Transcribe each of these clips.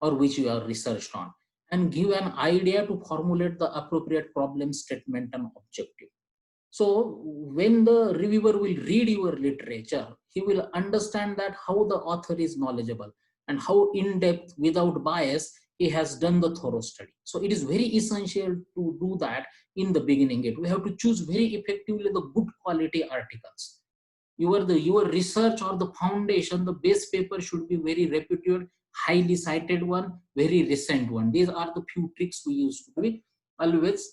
or which you are researched on, and give an idea to formulate the appropriate problem statement and objective. So when the reviewer will read your literature, he will understand that how the author is knowledgeable and how in depth, without bias, he has done the thorough study. So it is very essential to do that in the beginning. We have to choose very effectively the good quality articles. Your research or the foundation, the base paper should be very reputed, highly cited one, very recent one. These are the few tricks we use to be always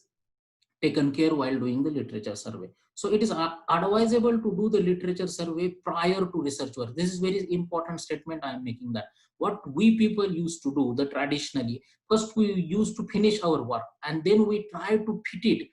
taken care while doing the literature survey. So it is advisable to do the literature survey prior to research work. This is very important statement I am making, that what we people used to do, the traditionally, first we used to finish our work and then we try to fit it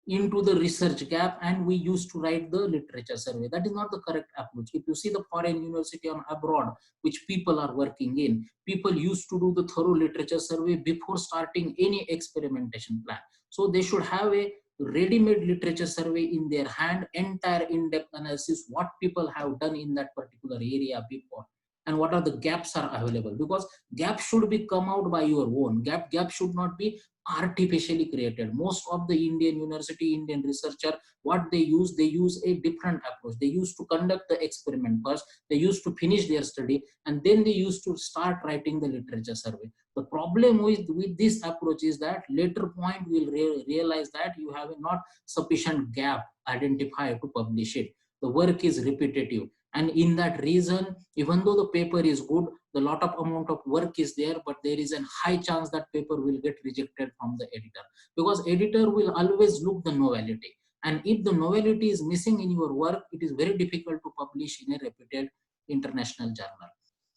into the research gap and we used to write the literature survey. That is not the correct approach. If you see the foreign university on abroad, which people are working in, people used to do the thorough literature survey before starting any experimentation plan. So they should have a ready-made literature survey in their hand, entire in-depth analysis, what people have done in that particular area before, and what are the gaps are available, because gaps should be come out by your own. Gap should not be artificially created. Most of the Indian university, Indian researcher, what they use a different approach. They used to conduct the experiment first, they used to finish their study, and then they used to start writing the literature survey. The problem with this approach is that later point we'll realize that you have not sufficient gap identified to publish it. The work is repetitive, and in that reason, even though the paper is good, the lot of amount of work is there, but there is a high chance that paper will get rejected from the editor, because editor will always look the novelty, and if the novelty is missing in your work, it is very difficult to publish in a reputed international journal.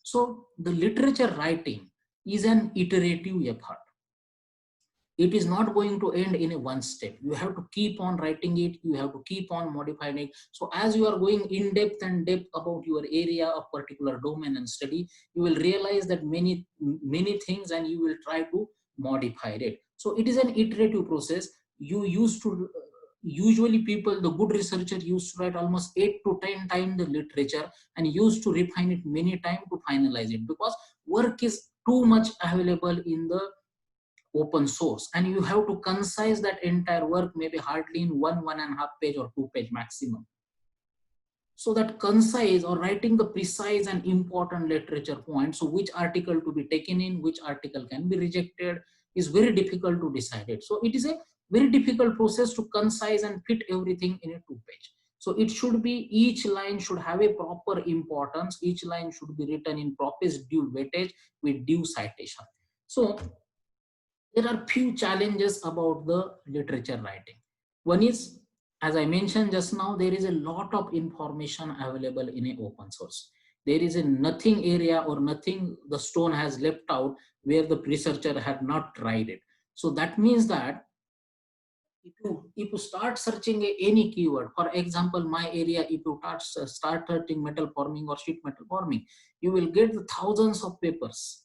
So the literature writing is an iterative effort. It is not going to end in a one step. You have to keep on writing it, you have to keep on modifying it. So as you are going in depth and depth about your area of particular domain and study, you will realize that many things, and you will try to modify it. So it is an iterative process. You used to usually people, the good researcher, used to write almost 8 to 10 times the literature and used to refine it many times to finalize it, because work is too much available in the open source, and you have to concise that entire work maybe hardly in 1.5 page or 2 page maximum. So that concise, or writing the precise and important literature points, so which article to be taken in, which article can be rejected, is very difficult to decide it. So it is a very difficult process to concise and fit everything in a 2 page. So it should be, each line should have a proper importance, each line should be written in proper due weightage with due citation. So there are few challenges about the literature writing. One is, as I mentioned just now, there is a lot of information available in an open source. There is a nothing area or nothing the stone has left out where the researcher had not tried it. So that means that if you start searching any keyword, for example, my area, if you start searching metal forming or sheet metal forming, you will get thousands of papers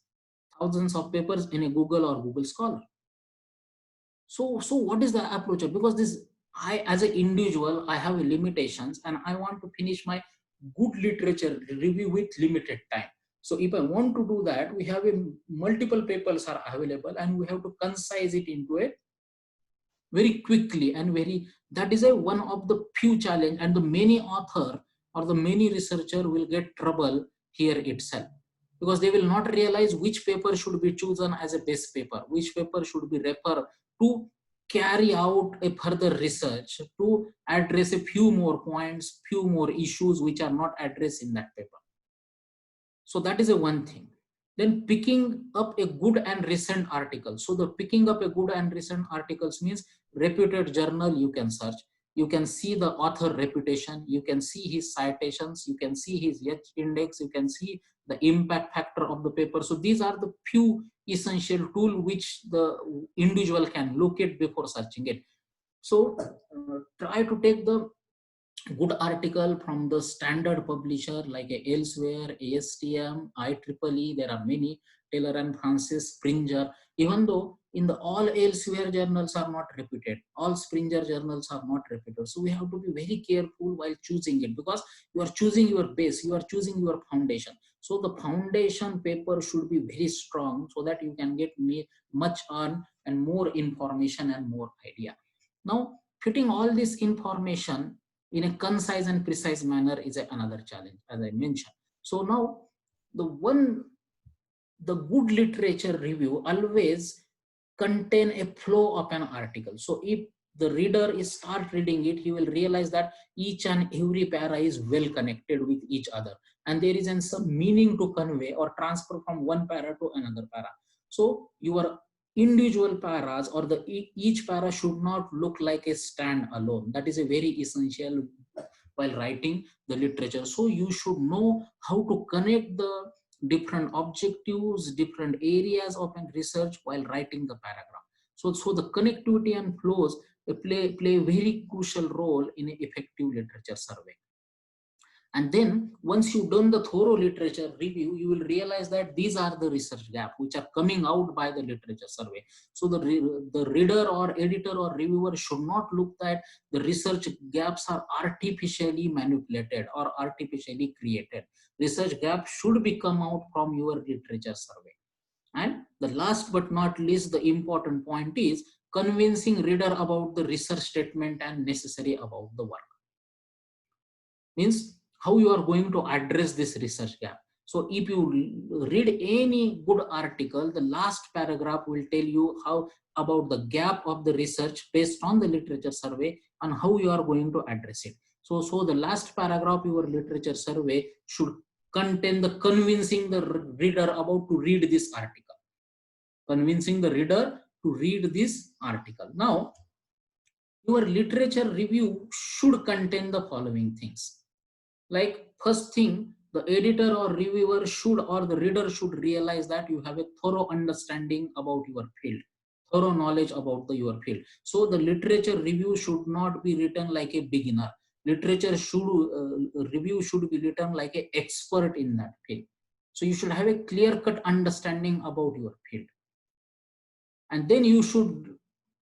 in a Google or Google Scholar. So what is the approach? Because this, I as an individual, I have limitations, and I want to finish my good literature review with limited time. So if I want to do that, we have multiple papers are available, and we have to concise it into a very quickly and that is one of the few challenge, and the many author or the many researcher will get trouble here itself, because they will not realize which paper should be chosen as a best paper, which paper should be referred to carry out a further research to address a few more points, few more issues which are not addressed in that paper. So that is one thing. Then picking up a good and recent article. So the picking up a good and recent articles means reputed journal you can search. You can see the author reputation, you can see his citations, you can see his index, you can see the impact factor of the paper. So these are the few essential tools which the individual can look at before searching it. So try to take the good article from the standard publisher like Elsewhere, ASTM, IEEE, there are many, Taylor and Francis, Springer. Even though in the all elsewhere journals are not repeated, all Springer journals are not repeated. So we have to be very careful while choosing it, because you are choosing your base, you are choosing your foundation. So the foundation paper should be very strong so that you can get much on and more information and more idea. Now, fitting all this information in a concise and precise manner is another challenge, as I mentioned. So now, the good literature review always contain a flow of an article. So if the reader is start reading it, he will realize that each and every para is well connected with each other, and there is some meaning to convey or transfer from one para to another para. So your individual paras or each para should not look like a stand alone. That is a very essential while writing the literature. So you should know how to connect the different objectives, different areas of research while writing the paragraph. So the connectivity and flows play a very crucial role in an effective literature survey. And then once you've done the thorough literature review, you will realize that these are the research gaps which are coming out by the literature survey. So the reader or editor or reviewer should not look that the research gaps are artificially manipulated or artificially created. Research gaps should be come out from your literature survey. And the last but not least, the important point is convincing reader about the research statement and necessary about the work. Means how you are going to address this research gap. So if you read any good article, the last paragraph will tell you how about the gap of the research based on the literature survey and how you are going to address it. So the last paragraph of your literature survey should contain the convincing the reader about to read this article. Convincing the reader to read this article. Now, your literature review should contain the following things. Like first thing, the editor or reviewer should or the reader should realize that you have a thorough understanding about your field, thorough knowledge about your field. So the literature review should not be written like a beginner. Literature review should be written like an expert in that field. So you should have a clear-cut understanding about your field. And then you should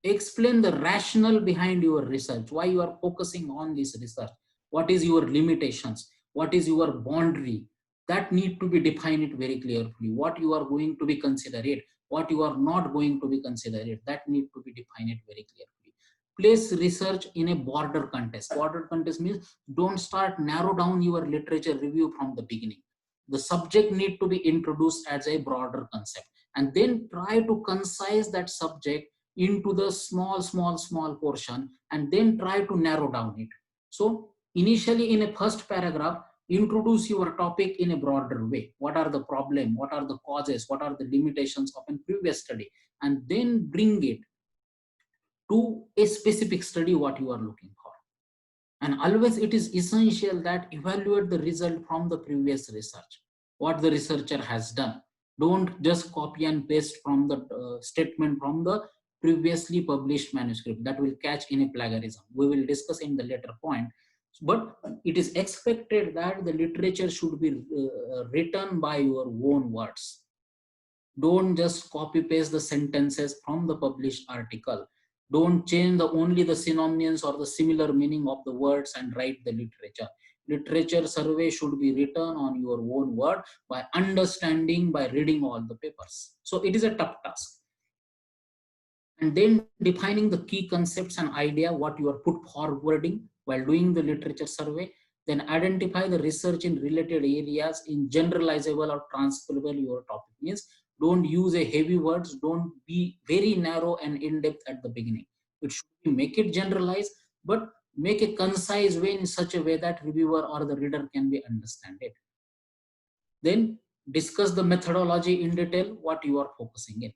explain the rationale behind your research, why you are focusing on this research. What is your limitations? What is your boundary? That need to be defined very clearly. What you are going to be considered, what you are not going to be considered, that need to be defined very clearly. Place research in a border context. Border context means don't start narrow down your literature review from the beginning. The subject need to be introduced as a broader concept, and then try to concise that subject into the small portion, and then try to narrow down it. So initially in a first paragraph, introduce your topic in a broader way. What are the problem? What are the causes? What are the limitations of a previous study? And then bring it to a specific study what you are looking for. And always it is essential that evaluate the result from the previous research, what the researcher has done. Don't just copy and paste from the statement from the previously published manuscript. That will catch in a plagiarism. We will discuss in the later point. But it is expected that the literature should be written by your own words. Don't just copy paste the sentences from the published article. Don't change only the synonyms or the similar meaning of the words and write the literature. Literature survey should be written on your own word by understanding, by reading all the papers. So it is a tough task. And then defining the key concepts and idea what you are put forwarding while doing the literature survey. Then identify the research in related areas in generalizable or transferable your topic. Means don't use a heavy words, don't be very narrow and in-depth at the beginning. It should be, make it generalized, but make a concise way in such a way that reviewer or the reader can be understand it. Then discuss the methodology in detail, what you are focusing in.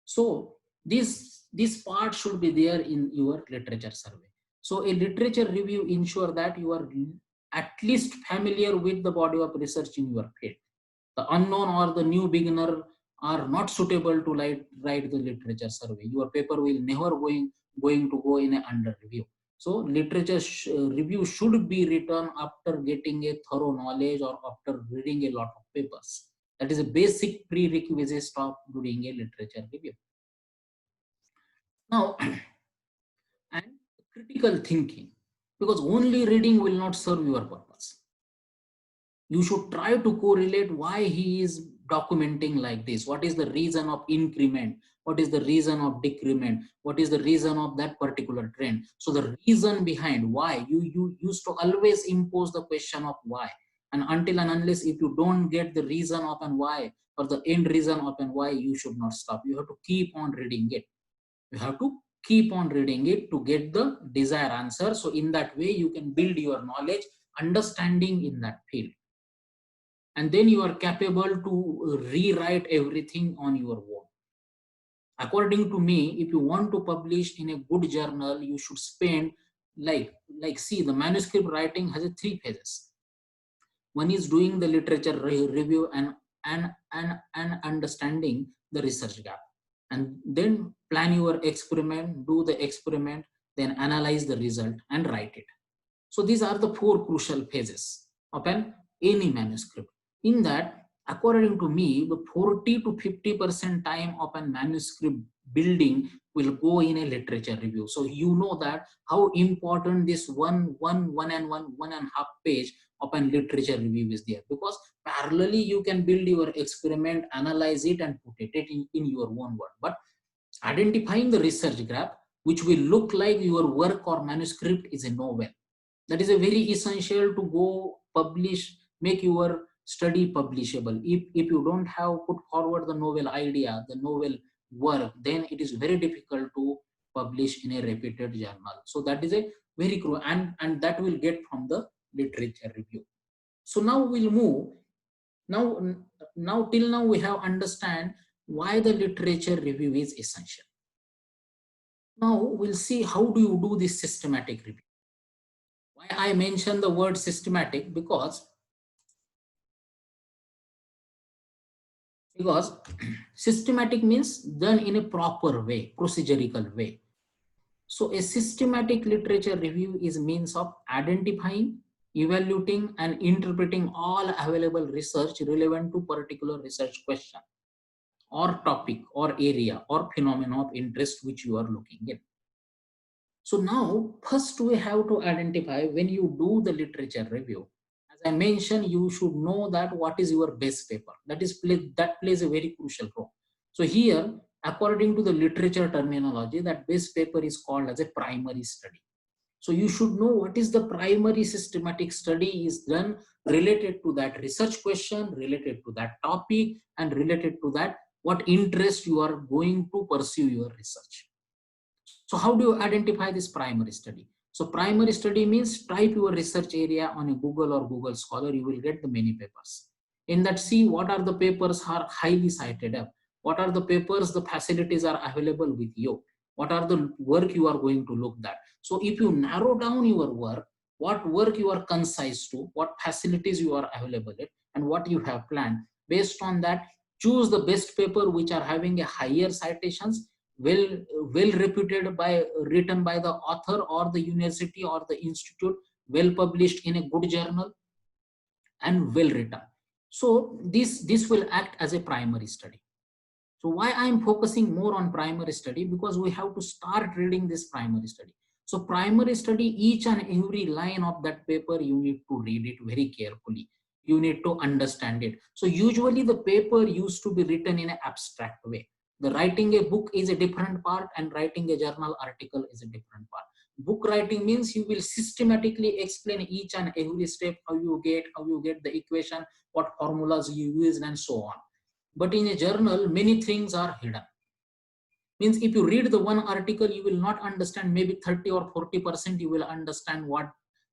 So this part should be there in your literature survey. So a literature review ensure that you are at least familiar with the body of research in your field. The unknown or the new beginner are not suitable to write the literature survey. Your paper will never going to go in a under review. So literature review should be written after getting a thorough knowledge or after reading a lot of papers. That is a basic prerequisite of doing a literature review. Now, and critical thinking, because only reading will not serve your purpose. You should try to correlate why he is documenting like this. What is the reason of increment? What is the reason of decrement? What is the reason of that particular trend? So the reason behind why, you used to always impose the question of why. And until and unless if you don't get the reason of and why, or the end reason of and why, you should not stop. You have to keep on reading it. You have to keep on reading it to get the desired answer. So in that way, you can build your knowledge, understanding in that field. And then you are capable to rewrite everything on your own. According to me, if you want to publish in a good journal, you should spend see, the manuscript writing has a 3 phases. One is doing the literature review and understanding the research gap, and then plan your experiment, do the experiment, then analyze the result and write it. So these are the 4 crucial phases of any manuscript. In that, according to me, the 40 to 50% time of a manuscript building will go in a literature review. So you know that how important this one and a half page of a literature review is there, because parallelly you can build your experiment, analyze it, and put it in your own word. But identifying the research gap, which will look like your work or manuscript is a novel, that is a very essential to go publish, make your study publishable. If you don't have put forward the novel idea, the novel work, then it is very difficult to publish in a reputed journal. So that is a very crucial, and that will get from the literature review. So now we'll move. Now till now we have understand why the literature review is essential. Now we'll see how do you do this systematic review. Why I mention the word systematic? Because systematic means done in a proper way, procedural way. So a systematic literature review is means of identifying, evaluating, and interpreting all available research relevant to particular research question or topic or area or phenomenon of interest which you are looking in. So now first we have to identify, when you do the literature review, as I mentioned, you should know that what is your base paper. That plays a very crucial role. So here, according to the literature terminology, that base paper is called as a primary study. So you should know what is the primary systematic study is done related to that research question, related to that topic, and related to that what interest you are going to pursue your research. So how do you identify this primary study? So primary study means type your research area on a Google or Google Scholar, you will get the many papers. In that, see what are the papers are highly cited up. What are the papers, the facilities are available with you. What are the work you are going to look at. So if you narrow down your work, what work you are concise to, what facilities you are available at, and what you have planned. Based on that, choose the best paper which are having a higher citations, well reputed, by written by the author or the university or the institute, well published in a good journal, and well written. So this will act as a primary study. So why I am focusing more on primary study? Because we have to start reading this primary study. So primary study, each and every line of that paper, you need to read it very carefully. You need to understand it. So usually the paper used to be written in an abstract way. The writing a book is a different part, and writing a journal article is a different part. Book writing means you will systematically explain each and every step, how you get the equation, what formulas you use, and so on. But in a journal, many things are hidden. Means if you read the one article, you will not understand, maybe 30 or 40% you will understand what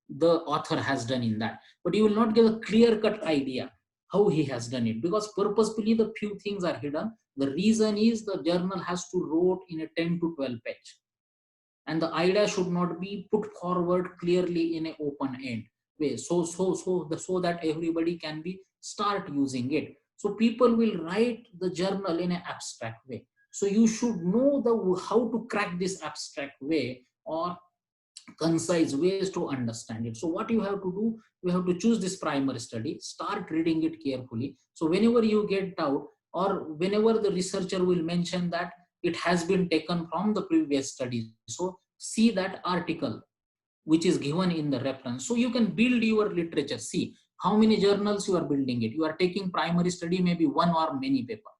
the author has done in that. But you will not get a clear-cut idea how he has done it, because purposefully the few things are hidden. The reason is the journal has to wrote in a 10 to 12 page. And the idea should not be put forward clearly in an open end way. So that everybody can be start using it. So people will write the journal in an abstract way. So you should know how to crack this abstract way or concise ways to understand it. So what you have to do, you have to choose this primary study, start reading it carefully. So whenever you get doubt, or whenever the researcher will mention that it has been taken from the previous study. So see that article which is given in the reference. So you can build your literature. See how many journals you are building it. You are taking primary study, maybe one or many paper.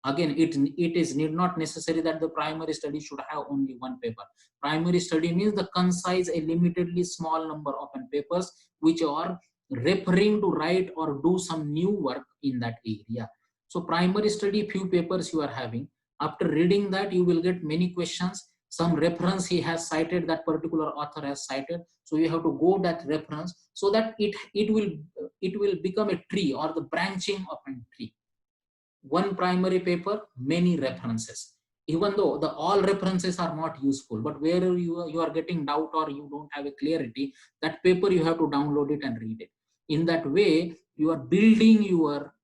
Again, it is not necessary that the primary study should have only one paper. Primary study means the concise, a limitedly small number of papers which are referring to write or do some new work in that area. So primary study, few papers you are having. After reading that, you will get many questions. Some reference he has cited, that particular author has cited. So you have to go that reference so that it will become a tree or the branching of a tree. One primary paper, many references. Even though all references are not useful, but where you are getting doubt or you don't have a clarity, that paper you have to download it and read it. In that way, you are building your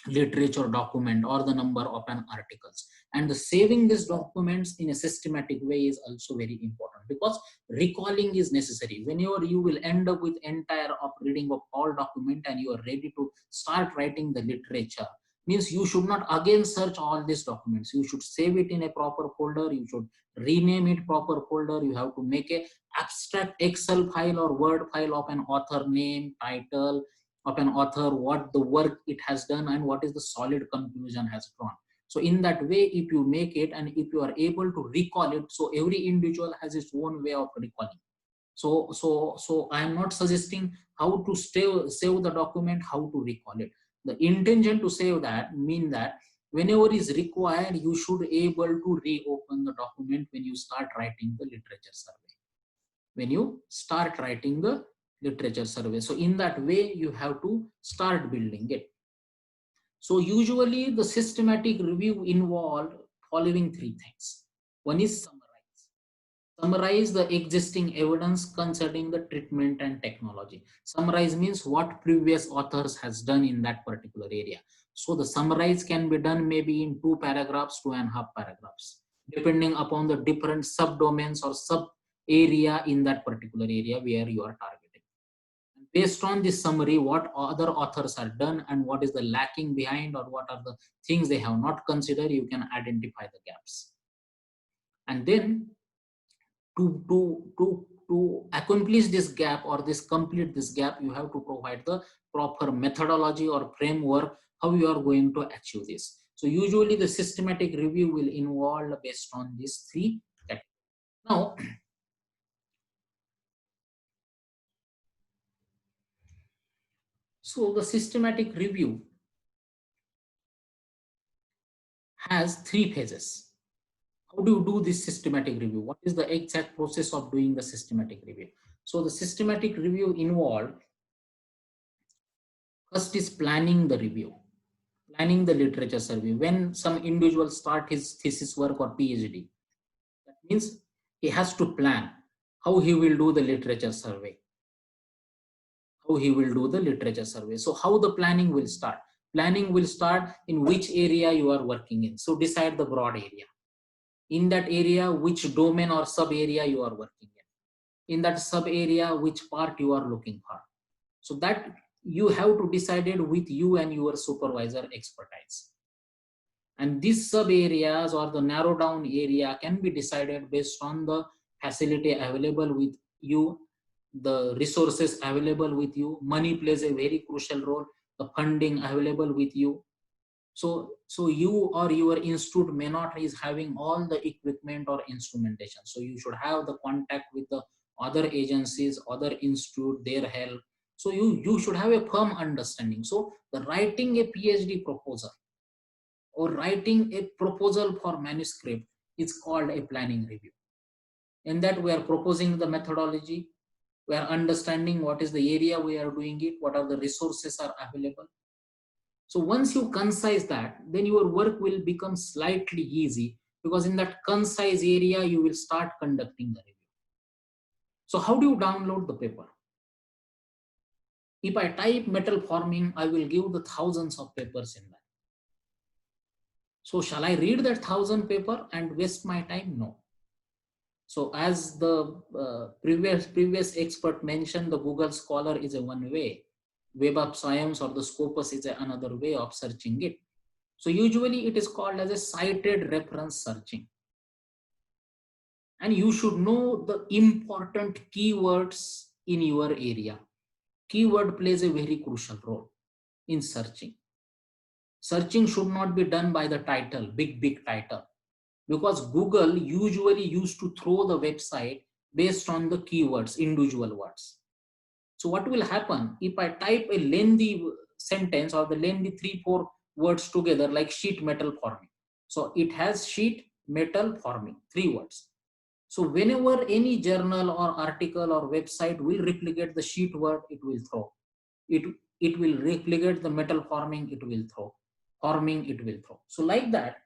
literature document or the number of an articles, and the saving these documents in a systematic way is also very important, because recalling is necessary. Whenever you will end up with entire of reading of all document and you are ready to start writing the literature, means you should not again search all these documents. You should save it in a proper folder. You should rename it proper folder. You have to make a abstract Excel file or Word file of an author name, title of an author, what the work it has done, and what is the solid conclusion has drawn. So in that way, if you make it and if you are able to recall it, so every individual has its own way of recalling. So I am not suggesting how to save the document, how to recall it. The intention to save that mean that whenever is required, you should able to reopen the document when you start writing the literature survey. When you start writing the literature survey. So in that way, you have to start building it. So usually the systematic review involved following three things. One is summarize. Summarize the existing evidence concerning the treatment and technology. Summarize means what previous authors has done in that particular area. So the summarize can be done maybe in 2 paragraphs, 2.5 paragraphs, depending upon the different subdomains or sub area in that particular area where you are targeting. Based on this summary, what other authors are done and what is the lacking behind or what are the things they have not considered, you can identify the gaps. And then to accomplish this gap or complete this gap, you have to provide the proper methodology or framework how you are going to achieve this. So usually the systematic review will involve based on these three categories. Now, so the systematic review has 3 phases. How do you do this systematic review? What is the exact process of doing the systematic review? So the systematic review involved, first is planning the review, planning the literature survey. When some individual start his thesis work or PhD, that means he has to plan how he will do the literature survey. How he will do the literature survey. So how the planning will start? Planning will start in which area you are working in. So decide the broad area. In that area, which domain or sub area you are working in that sub area, which part you are looking for. So that you have to decide it with you and your supervisor expertise. And these sub areas or the narrow down area can be decided based on the facility available with you, the resources available with you. Money plays a very crucial role, the funding available with you. So you or your institute may not is having all the equipment or instrumentation. So you should have the contact with the other agencies, other institute, their help. So you should have a firm understanding. So the writing a PhD proposal or writing a proposal for manuscript is called a planning review. In that we are proposing the methodology, we are understanding what is the area we are doing it, what are the resources are available. So once you concise that, then your work will become slightly easy, because in that concise area, you will start conducting the review. So how do you download the paper? If I type metal forming, I will give the thousands of papers in that. So shall I read that 1,000 paper and waste my time? No. So as the previous expert mentioned, the Google Scholar is a one way. Web of Science or the Scopus is another way of searching it. So usually it is called as a cited reference searching. And you should know the important keywords in your area. Keyword plays a very crucial role in searching. Searching should not be done by the title, big title, because Google usually used to throw the website based on the keywords, individual words. So what will happen if I type a lengthy sentence or the lengthy 3-4 words together, like sheet metal forming? So it has sheet metal forming, 3 words. So whenever any journal or article or website will replicate the sheet word, it will throw. It will replicate the metal forming, it will throw. Forming, it will throw. So like that,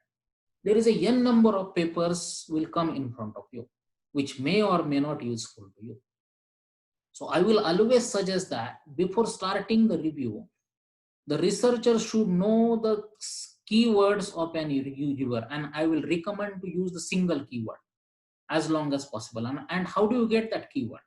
there is a n number of papers will come in front of you, which may or may not useful to you. So I will always suggest that before starting the review, the researcher should know the keywords of an reviewer, and I will recommend to use the single keyword as long as possible. And how do you get that keyword?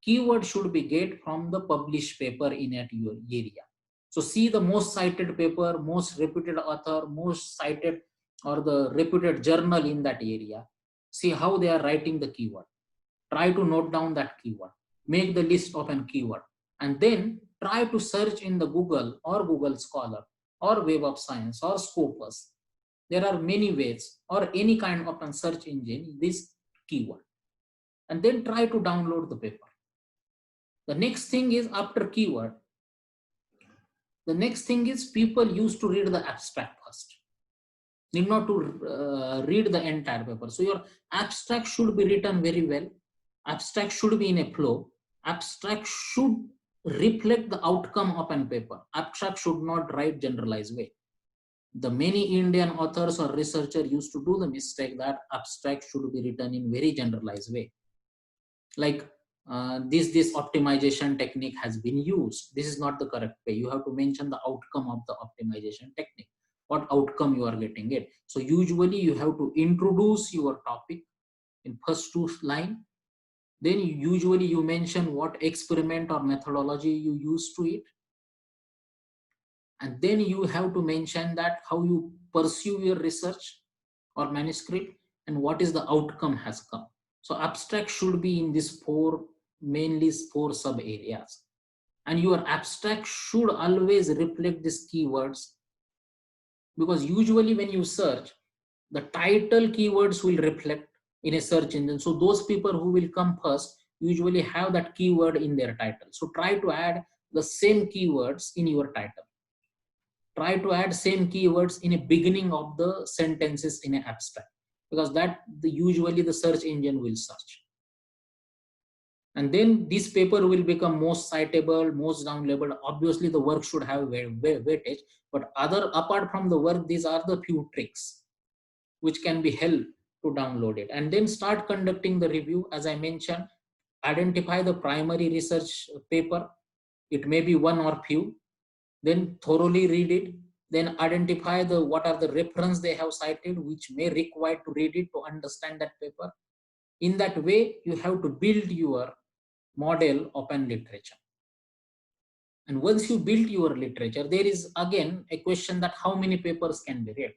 Keyword should be get from the published paper in your area. So see the most cited paper, most reputed author, most cited or the reputed journal in that area. See how they are writing the keyword. Try to note down that keyword. Make the list of an keyword. And then try to search in the Google or Google Scholar or Web of Science or Scopus. There are many ways, or any kind of a search engine, this keyword. And then try to download the paper. The next thing is, after keyword, the next thing is people used to read the abstract first. Need not to read the entire paper. So your abstract should be written very well. Abstract should be in a flow. Abstract should reflect the outcome of an paper. Abstract should not write generalized way. The many Indian authors or researchers used to do the mistake that abstract should be written in very generalized way. Like this optimization technique has been used. This is not the correct way. You have to mention the outcome of the optimization technique, what outcome you are getting it. So usually you have to introduce your topic in first 2 line. Then usually you mention what experiment or methodology you use to it. And then you have to mention that how you pursue your research or manuscript and what is the outcome has come. So abstract should be in these mainly 4 sub areas. And your abstract should always reflect these keywords, because usually when you search, the title keywords will reflect in a search engine. So those people who will come first usually have that keyword in their title. So try to add the same keywords in your title. Try to add same keywords in a beginning of the sentences in an abstract, because that usually the search engine will search. And then this paper will become most citable, most downloadable. Obviously the work should have weightage, but apart from the work, these are the few tricks which can be helped to download it. And then start conducting the review. As I mentioned, identify the primary research paper. It may be one or few. Then thoroughly read it. Then identify what are the reference they have cited, which may require to read it to understand that paper. In that way, you have to build your model of an literature. And once you build your literature, there is again a question that how many papers can be read.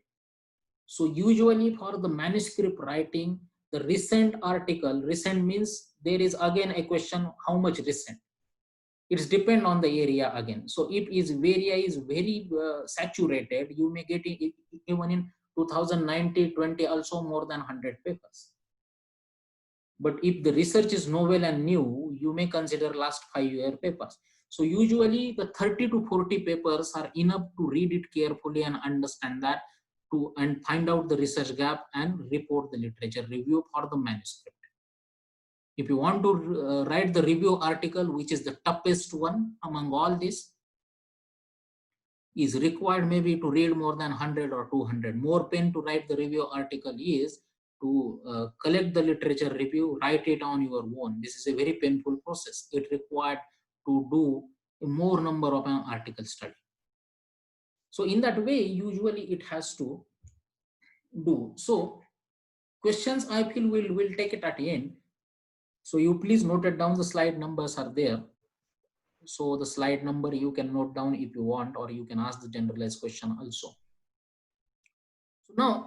So usually for the manuscript writing, the recent article, recent means there is again a question how much recent. It's depend on the area again. So if area is very saturated, you may get it even in 2019-20 also more than 100 papers. But if the research is novel and new, you may consider last 5-year papers. So usually the 30 to 40 papers are enough to read it carefully and understand that and find out the research gap and report the literature review for the manuscript. If you want to write the review article, which is the toughest one among all this, is required maybe to read more than 100 or 200. More pen to write the review article is to collect the literature review, write it on your own. This is a very painful process. It required to do a more number of an article study. So in that way, usually it has to do. So questions I feel we'll take it at the end. So you please note it down. The slide numbers are there. So the slide number you can note down if you want, or you can ask the generalized question also. So now,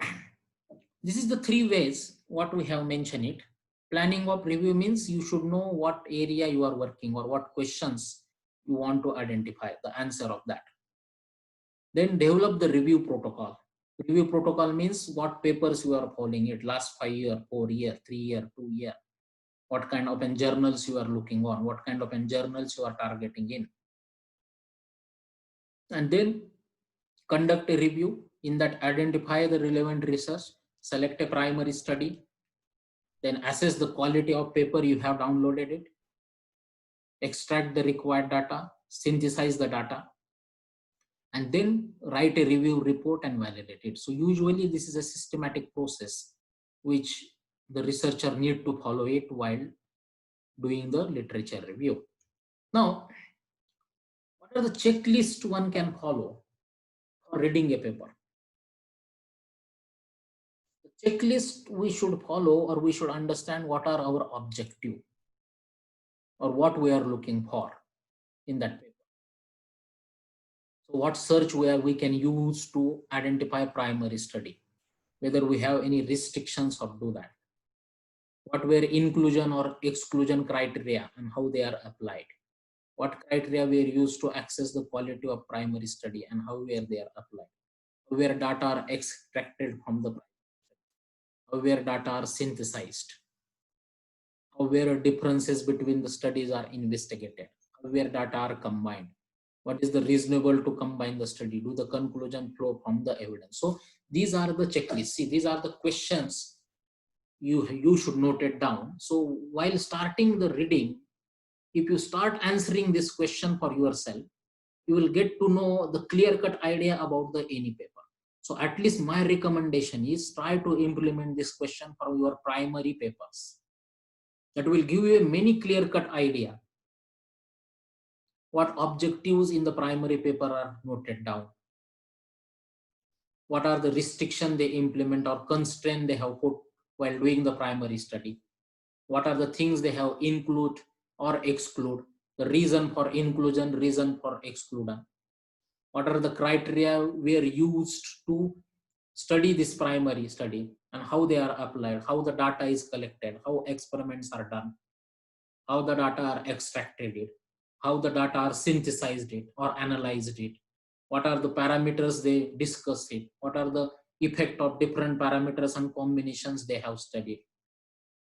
this is the 3 ways what we have mentioned it. Planning of review means you should know what area you are working or what questions you want to identify, the answer of that. Then develop the review protocol. Review protocol means what papers you are following it, last 5 year, 4 year, 3 year, 2 year, what kind of journals you are looking on, what kind of journals you are targeting in. And then conduct a review. In that, identify the relevant research, select a primary study, then assess the quality of paper you have downloaded it, extract the required data, synthesize the data, and then write a review report and validate it. So usually this is a systematic process which the researcher need to follow it while doing the literature review. Now, what are the checklists one can follow for reading a paper? The checklist we should follow, or we should understand what are our objective or what we are looking for in that paper. So what search where we can use to identify primary study, whether we have any restrictions or do that. What were inclusion or exclusion criteria and how they are applied. What criteria were used to access the quality of primary study and how were they are applied. Where data are extracted from the where data are synthesized, where differences between the studies are investigated, where data are combined, what is the reasonable to combine the study, do the conclusion flow from the evidence. So these are the checklists. See, these are the questions you should note it down. So while starting the reading, if you start answering this question for yourself, you will get to know the clear-cut idea about the any paper. So at least my recommendation is try to implement this question for your primary papers. That will give you a many clear-cut idea what objectives in the primary paper are noted down, what are the restrictions they implement or constraint they have put while doing the primary study, what are the things they have include or exclude, the reason for inclusion, reason for exclusion, what are the criteria were used to study this primary study and how they are applied, how the data is collected, how experiments are done, how the data are extracted, how the data are synthesized it or analyzed it, what are the parameters they discuss it, what are the effect of different parameters and combinations they have studied,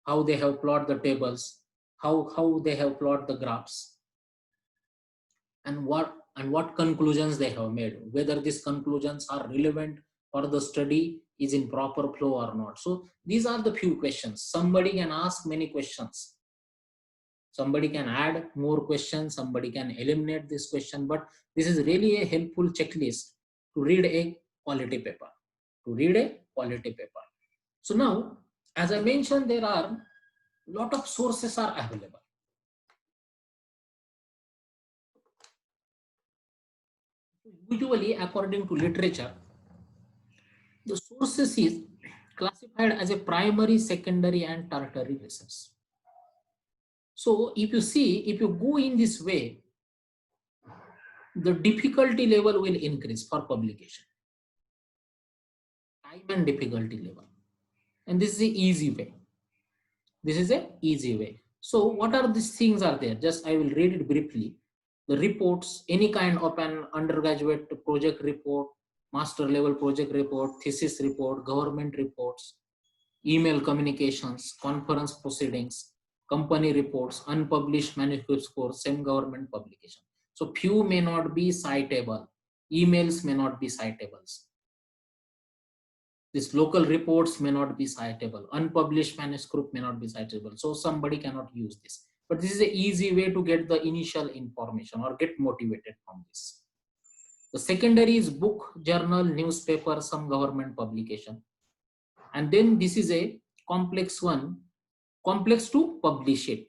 how they have plotted the tables, how they have plotted the graphs, and what conclusions they have made, whether these conclusions are relevant for the study is in proper flow or not. So these are the few questions. Somebody can ask many questions. Somebody can add more questions, somebody can eliminate this question, but this is really a helpful checklist to read a quality paper, So now, as I mentioned, there are a lot of sources are available. Usually, according to literature, the sources is classified as a primary, secondary, and tertiary research. So if you see, if you go in this way, the difficulty level will increase for publication. Time and difficulty level. And this is an easy way. So what are these things are there? Just I will read it briefly. The reports, any kind of an undergraduate project report, master level project report, thesis report, government reports, email communications, conference proceedings, company reports, unpublished manuscript scores, same government publication. So few may not be citable. Emails may not be citables. These local reports may not be citable. Unpublished manuscript may not be citable. So somebody cannot use this. But this is an easy way to get the initial information or get motivated from this. The secondary is book, journal, newspaper, some government publication. And then this is a complex one, complex to publish it.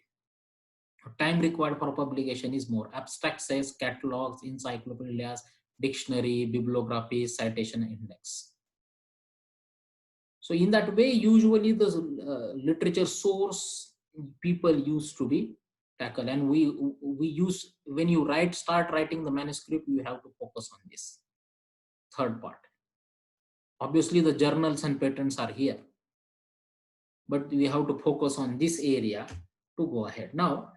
Time required for publication is more. Abstract says catalogs, encyclopedias, dictionary, bibliography, citation index. So in that way, usually the literature source people used to be tackled, and we use, when you start writing the manuscript, you have to focus on this third part. Obviously, the journals and patents are here. but we have to focus on this area to go ahead. Now,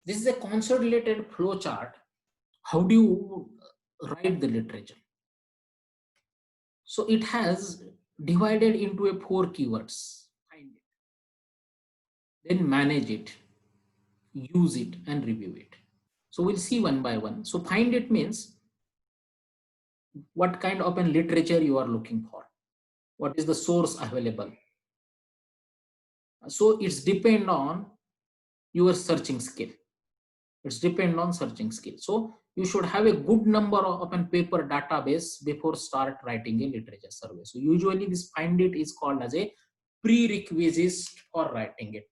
this is a consolidated flow chart. How do you write the literature? So it has divided into a 4 keywords. Find it, then manage it, use it, and review it. So we'll see one by one. So find it means what kind of an literature you are looking for. What is the source available? So it's depend on your searching skill. It's depend on searching skill. So you should have a good number of an paper database before start writing a literature survey. So usually this find it is called as a prerequisite for writing it.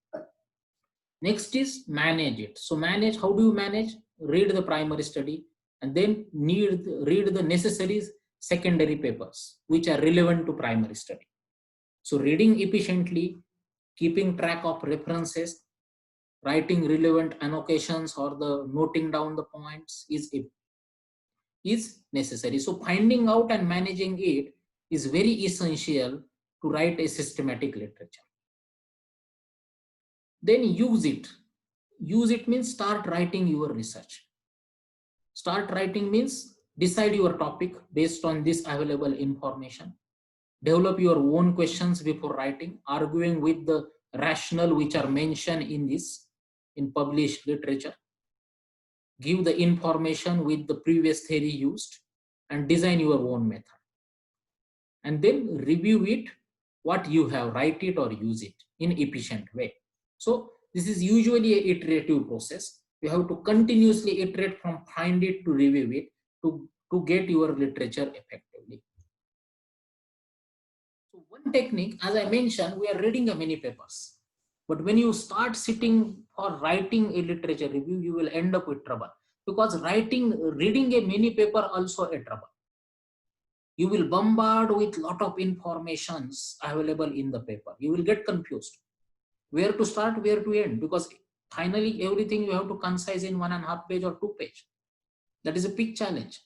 Next is manage it. So manage, how do you manage? Read the primary study and then read the necessary secondary papers which are relevant to primary study. So reading efficiently, keeping track of references, writing relevant annotations or the noting down the points is necessary. So finding out and managing it is very essential to write a systematic literature. Then use it. Use it means start writing your research. Start writing means decide your topic based on this available information. Develop your own questions before writing, arguing with the rationale which are mentioned in published literature. Give the information with the previous theory used and design your own method. And then review it, what you have, write it or use it in efficient way. So this is usually an iterative process. You have to continuously iterate from find it to review it to get your literature effectively. So one technique, as I mentioned, we are reading many papers. But when you start sitting for writing a literature review, you will end up with trouble. Because reading a mini paper also a trouble. You will bombard with lot of informations available in the paper. You will get confused. Where to start, where to end? Because finally everything you have to concise in 1.5 page or 2 page. That is a big challenge.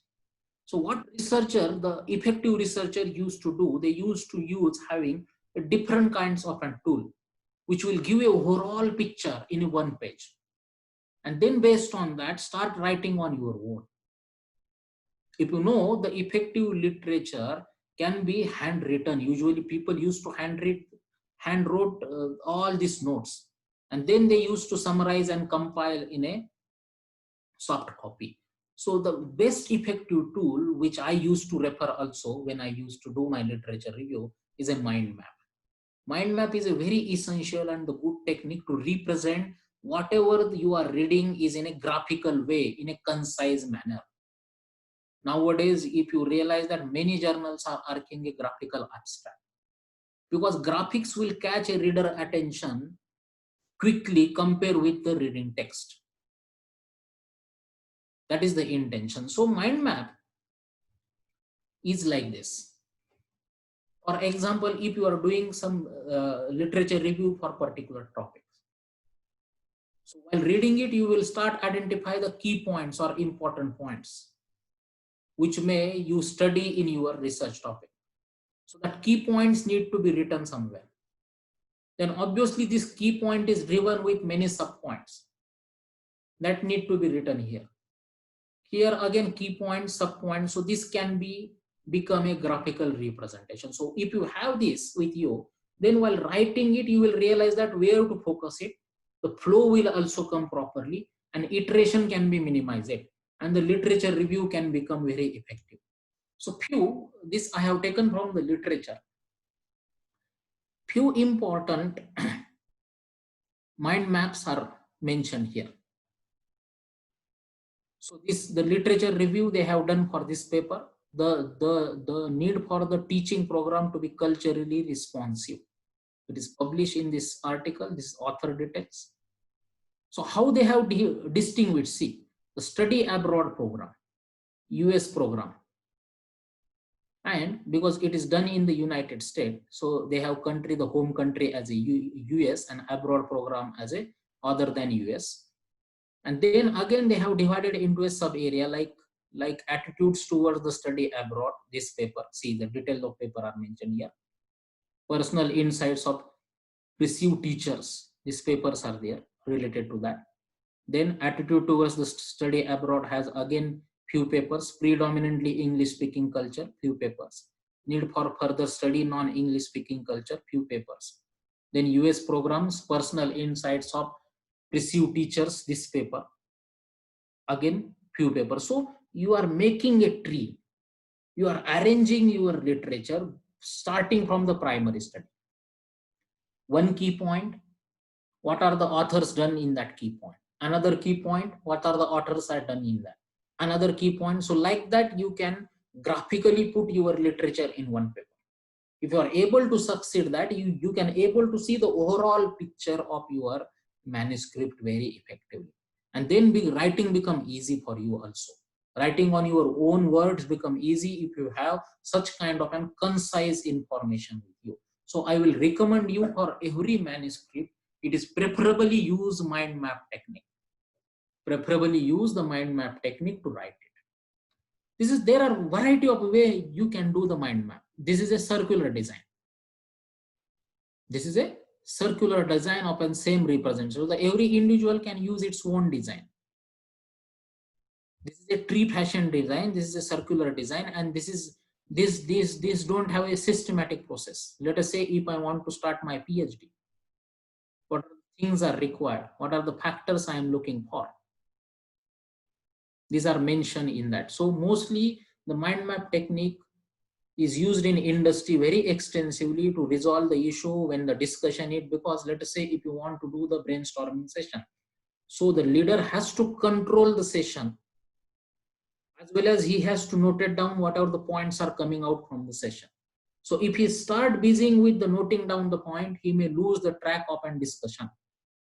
So what the effective researcher used to do, they used to use having different kinds of a tool, which will give you a overall picture in 1 page. And then based on that, start writing on your own. If you know, the effective literature can be handwritten. Usually people used to handwrote all these notes. And then they used to summarize and compile in a soft copy. So the best effective tool, which I used to refer also when I used to do my literature review, is a mind map. Mind map is a very essential and the good technique to represent whatever you are reading is in a graphical way, in a concise manner. Nowadays, if you realize that many journals are arcing a graphical abstract, because graphics will catch a reader attention quickly compared with the reading text. That is the intention. So mind map is like this. For example, if you are doing some literature review for particular topics, so while reading it, you will start identify the key points or important points, which may you study in your research topic. So that key points need to be written somewhere. Then obviously this key point is driven with many sub points that need to be written here. Here again, key points, sub points. So this can become a graphical representation. So if you have this with you, then while writing it, you will realize that where to focus it. The flow will also come properly and iteration can be minimized and the literature review can become very effective. So this I have taken from the literature. Few important mind maps are mentioned here. So the literature review they have done for this paper, the need for the teaching program to be culturally responsive. It is published in this article, this author details. So how they have distinguished, see, the study abroad program, US program, and because it is done in the United States, so they have the home country as a US and abroad program as a other than US. And then again, they have divided into a sub area like attitudes towards the study abroad. This paper, see the details of paper are mentioned here. Personal insights of perceived teachers. These papers are there related to that. Then attitude towards the study abroad has again few papers. Predominantly English speaking culture, few papers. Need for further study non-English speaking culture, few papers. Then US programs, personal insights of perceived teachers, this paper. Again few papers. So you are making a tree. You are arranging your literature starting from the primary study. One key point, what are the authors done in that key point? Another key point, what are the authors are done in that? Another key point. So like that, you can graphically put your literature in one paper. If you are able to succeed that, you can able to see the overall picture of your manuscript very effectively. And then writing become easy for you also. Writing on your own words become easy if you have such kind of an concise information with you. So I will recommend you for every manuscript, it is preferably use mind map technique. Preferably use the mind map technique to write it. There are variety of way you can do the mind map. This is a circular design. This is a circular design of a same representation. So every individual can use its own design. This is a tree fashion design. This is a circular design, and this don't have a systematic process. Let us say if I want to start my PhD, what things are required? What are the factors I am looking for? These are mentioned in that. So mostly the mind map technique is used in industry very extensively to resolve the issue when the discussion is, because let us say if you want to do the brainstorming session, so the leader has to control the session as well as he has to note it down whatever the points are coming out from the session. So if he start busying with the noting down the point, he may lose the track of a discussion.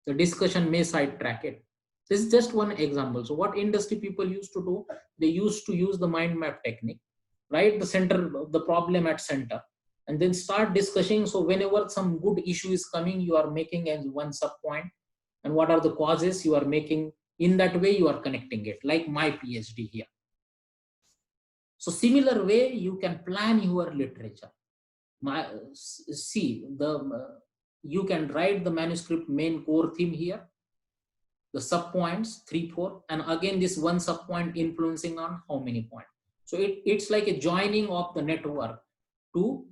The discussion may sidetrack it. This is just one example. So what industry people used to do, they used to use the mind map technique, write the center, the problem at center, and then start discussing. So whenever some good issue is coming, you are making as one sub point, and what are the causes you are making. In that way, you are connecting it, like my PhD here. So similar way, you can plan your literature. You can write the manuscript main core theme here, the sub points 3, 4, and again this one sub point influencing on how many points. So it's like a joining of the network to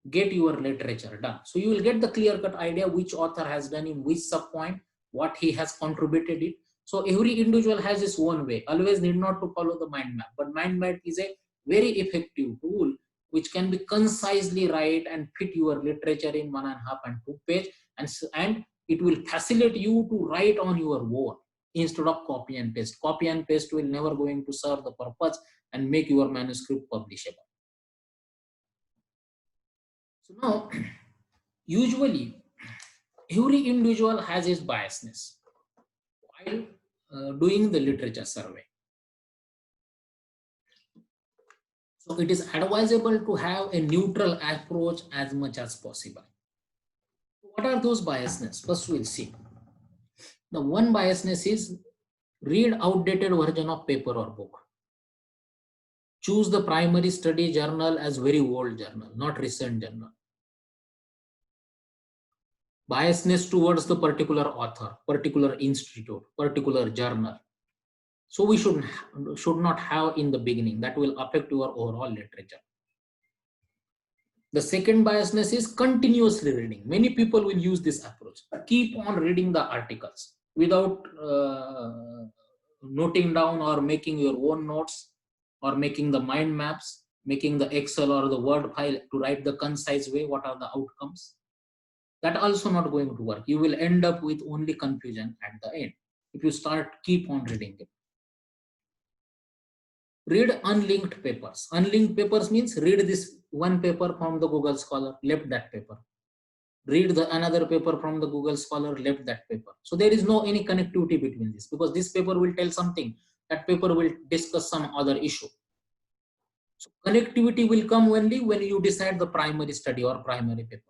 get your literature done. So you will get the clear-cut idea which author has done in which sub point, what he has contributed it. So every individual has his own way. Always need not to follow the mind map, but mind map is a very effective tool which can be concisely write and fit your literature in 1.5 and 2 page, and it will facilitate you to write on your own instead of copy and paste. Copy and paste will never going to serve the purpose and make your manuscript publishable. So now, usually, every individual has his biasness while doing the literature survey. So it is advisable to have a neutral approach as much as possible. What are those biasness? First we'll see. The one biasness is read outdated version of paper or book. Choose the primary study journal as very old journal, not recent journal. Biasness towards the particular author, particular institute, particular journal. So we should not have in the beginning. That will affect your overall literature. The second biasness is continuously reading. Many people will use this approach. Keep on reading the articles without noting down or making your own notes or making the mind maps, making the Excel or the Word file to write the concise way, what are the outcomes. That also not going to work. You will end up with only confusion at the end if you keep on reading it. Read unlinked papers. Unlinked papers means read this one paper from the Google Scholar, left that paper. Read another paper from the Google Scholar, left that paper. So there is no any connectivity between this, because this paper will tell something, that paper will discuss some other issue. So connectivity will come only when you decide the primary study or primary paper.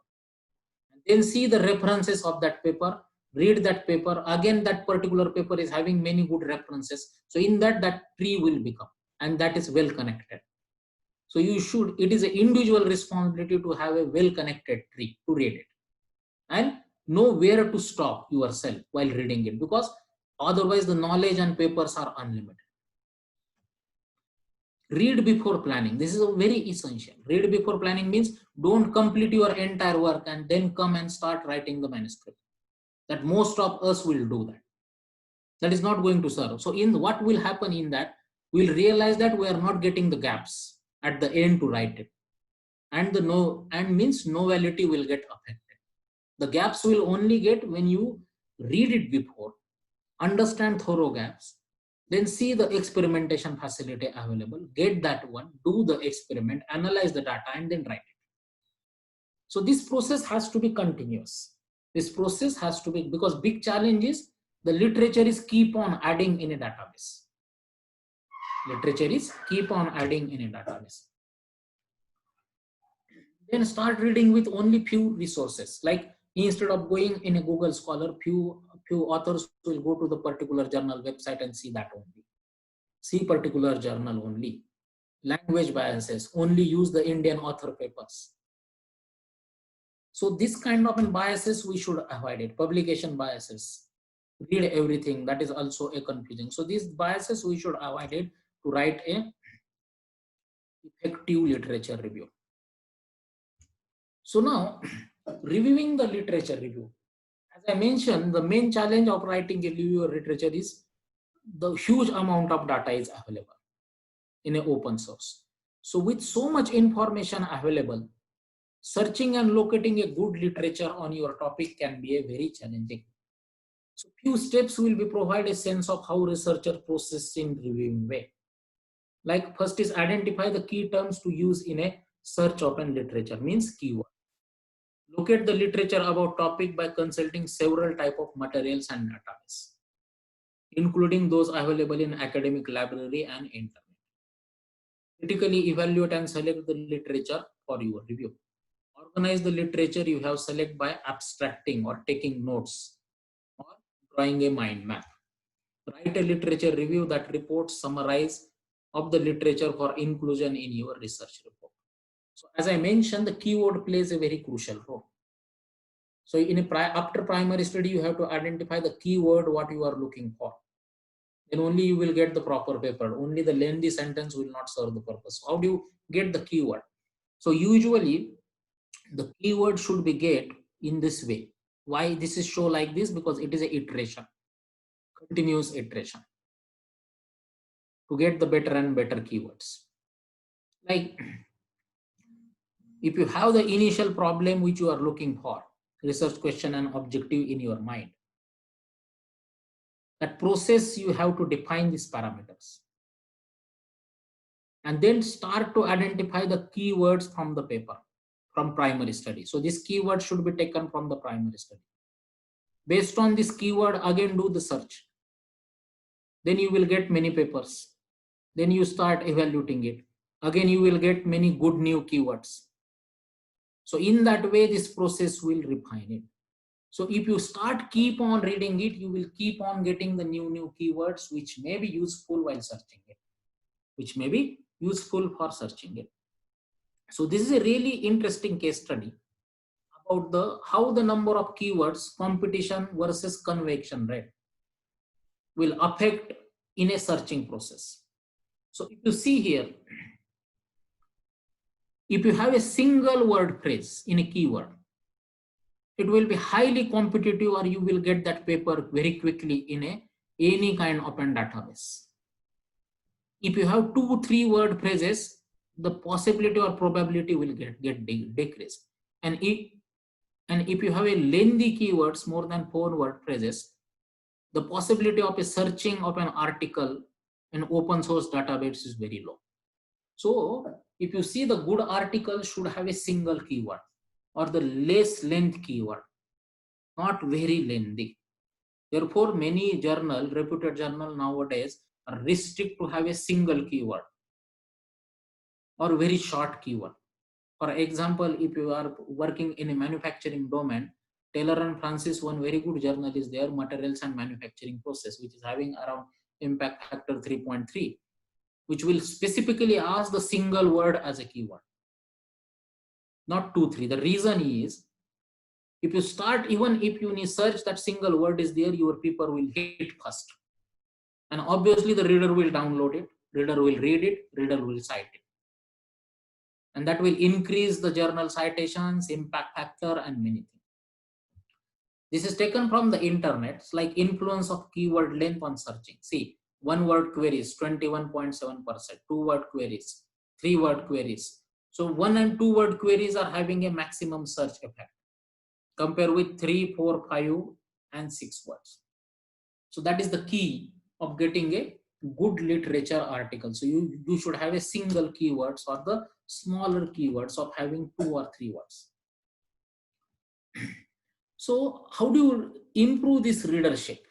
And then see the references of that paper, read that paper. Again, that particular paper is having many good references. So in that tree will become, and that is well connected. So it is an individual responsibility to have a well-connected tree to read it and know where to stop yourself while reading it, because otherwise the knowledge and papers are unlimited. Read before planning. This is a very essential. Read before planning means don't complete your entire work and then come and start writing the manuscript. That most of us will do that. That is not going to serve. So in what will happen in that, we'll realize that we are not getting the gaps at the end to write it. And means novelty will get affected. The gaps will only get when you read it before, understand thorough gaps, then see the experimentation facility available, get that one, do the experiment, analyze the data, and then write it. So this process has to be continuous. This process has to be, because big challenge is the literature is keep on adding in a database. Literature is keep on adding in a database. Then start reading with only few resources. Like instead of going in a Google Scholar, few authors will go to the particular journal website and see that only. See particular journal only. Language biases, only use the Indian author papers. So this kind of biases we should avoid it. Publication biases, read everything, that is also a confusing. So these biases we should avoid it to write a effective literature review. So now, reviewing the literature review. As I mentioned, the main challenge of writing a review of literature is the huge amount of data is available in an open source. So with so much information available, searching and locating a good literature on your topic can be a very challenging. So few steps will be provide a sense of how researcher process in reviewing way. Like first is identify the key terms to use in a search open literature, means keyword. Locate the literature about topic by consulting several type of materials and database, including those available in academic library and internet. Critically evaluate and select the literature for your review. Organize the literature you have select by abstracting or taking notes or drawing a mind map. Write a literature review that reports summarize of the literature for inclusion in your research report. So as I mentioned, the keyword plays a very crucial role. So after primary study, you have to identify the keyword what you are looking for. Then only you will get the proper paper. Only the lengthy sentence will not serve the purpose. How do you get the keyword? So usually the keyword should be get in this way. Why this is show like this? Because it is a iteration, continuous iteration to get the better and better keywords. Like if you have the initial problem which you are looking for, research question and objective in your mind, that process you have to define these parameters and then start to identify the keywords from the paper, from primary study. So this keyword should be taken from the primary study. Based on this keyword, again do the search. Then you will get many papers. Then you start evaluating it. Again, you will get many good new keywords. So in that way, this process will refine it. So if you keep on reading it, you will keep on getting the new keywords, which may be useful while searching it, which may be useful for searching it. So this is a really interesting case study about how the number of keywords, competition versus conversion rate will affect in a searching process. So if you see here, if you have a single word phrase in a keyword, it will be highly competitive or you will get that paper very quickly in any kind of open database. If you have 2-3 word phrases, the possibility or probability will get decreased. And if you have a lengthy keywords, more than 4 word phrases, the possibility of a searching of an article in open source database is very low. So if you see, the good article should have a single keyword or the less length keyword, not very lengthy. Therefore, many reputed journal nowadays are restricted to have a single keyword or very short keyword. For example, if you are working in a manufacturing domain, Taylor and Francis, one very good journal is there, Materials and Manufacturing Process, which is having around impact factor 3.3. which will specifically ask the single word as a keyword, not 2, 3. The reason is, if you start, even if you search that single word is there, your paper will hit first. And obviously the reader will download it, reader will read it, reader will cite it. And that will increase the journal citations, impact factor, and many things. This is taken from the internet. It's like influence of keyword length on searching. See, 1-word queries, 21.7%, 2-word queries, 3-word queries. So 1 and 2-word queries are having a maximum search effect. Compare with 3, 4, 5, and 6 words. So that is the key of getting a good literature article. So you should have a single keywords or the smaller keywords of having 2 or 3 words. So how do you improve this readership?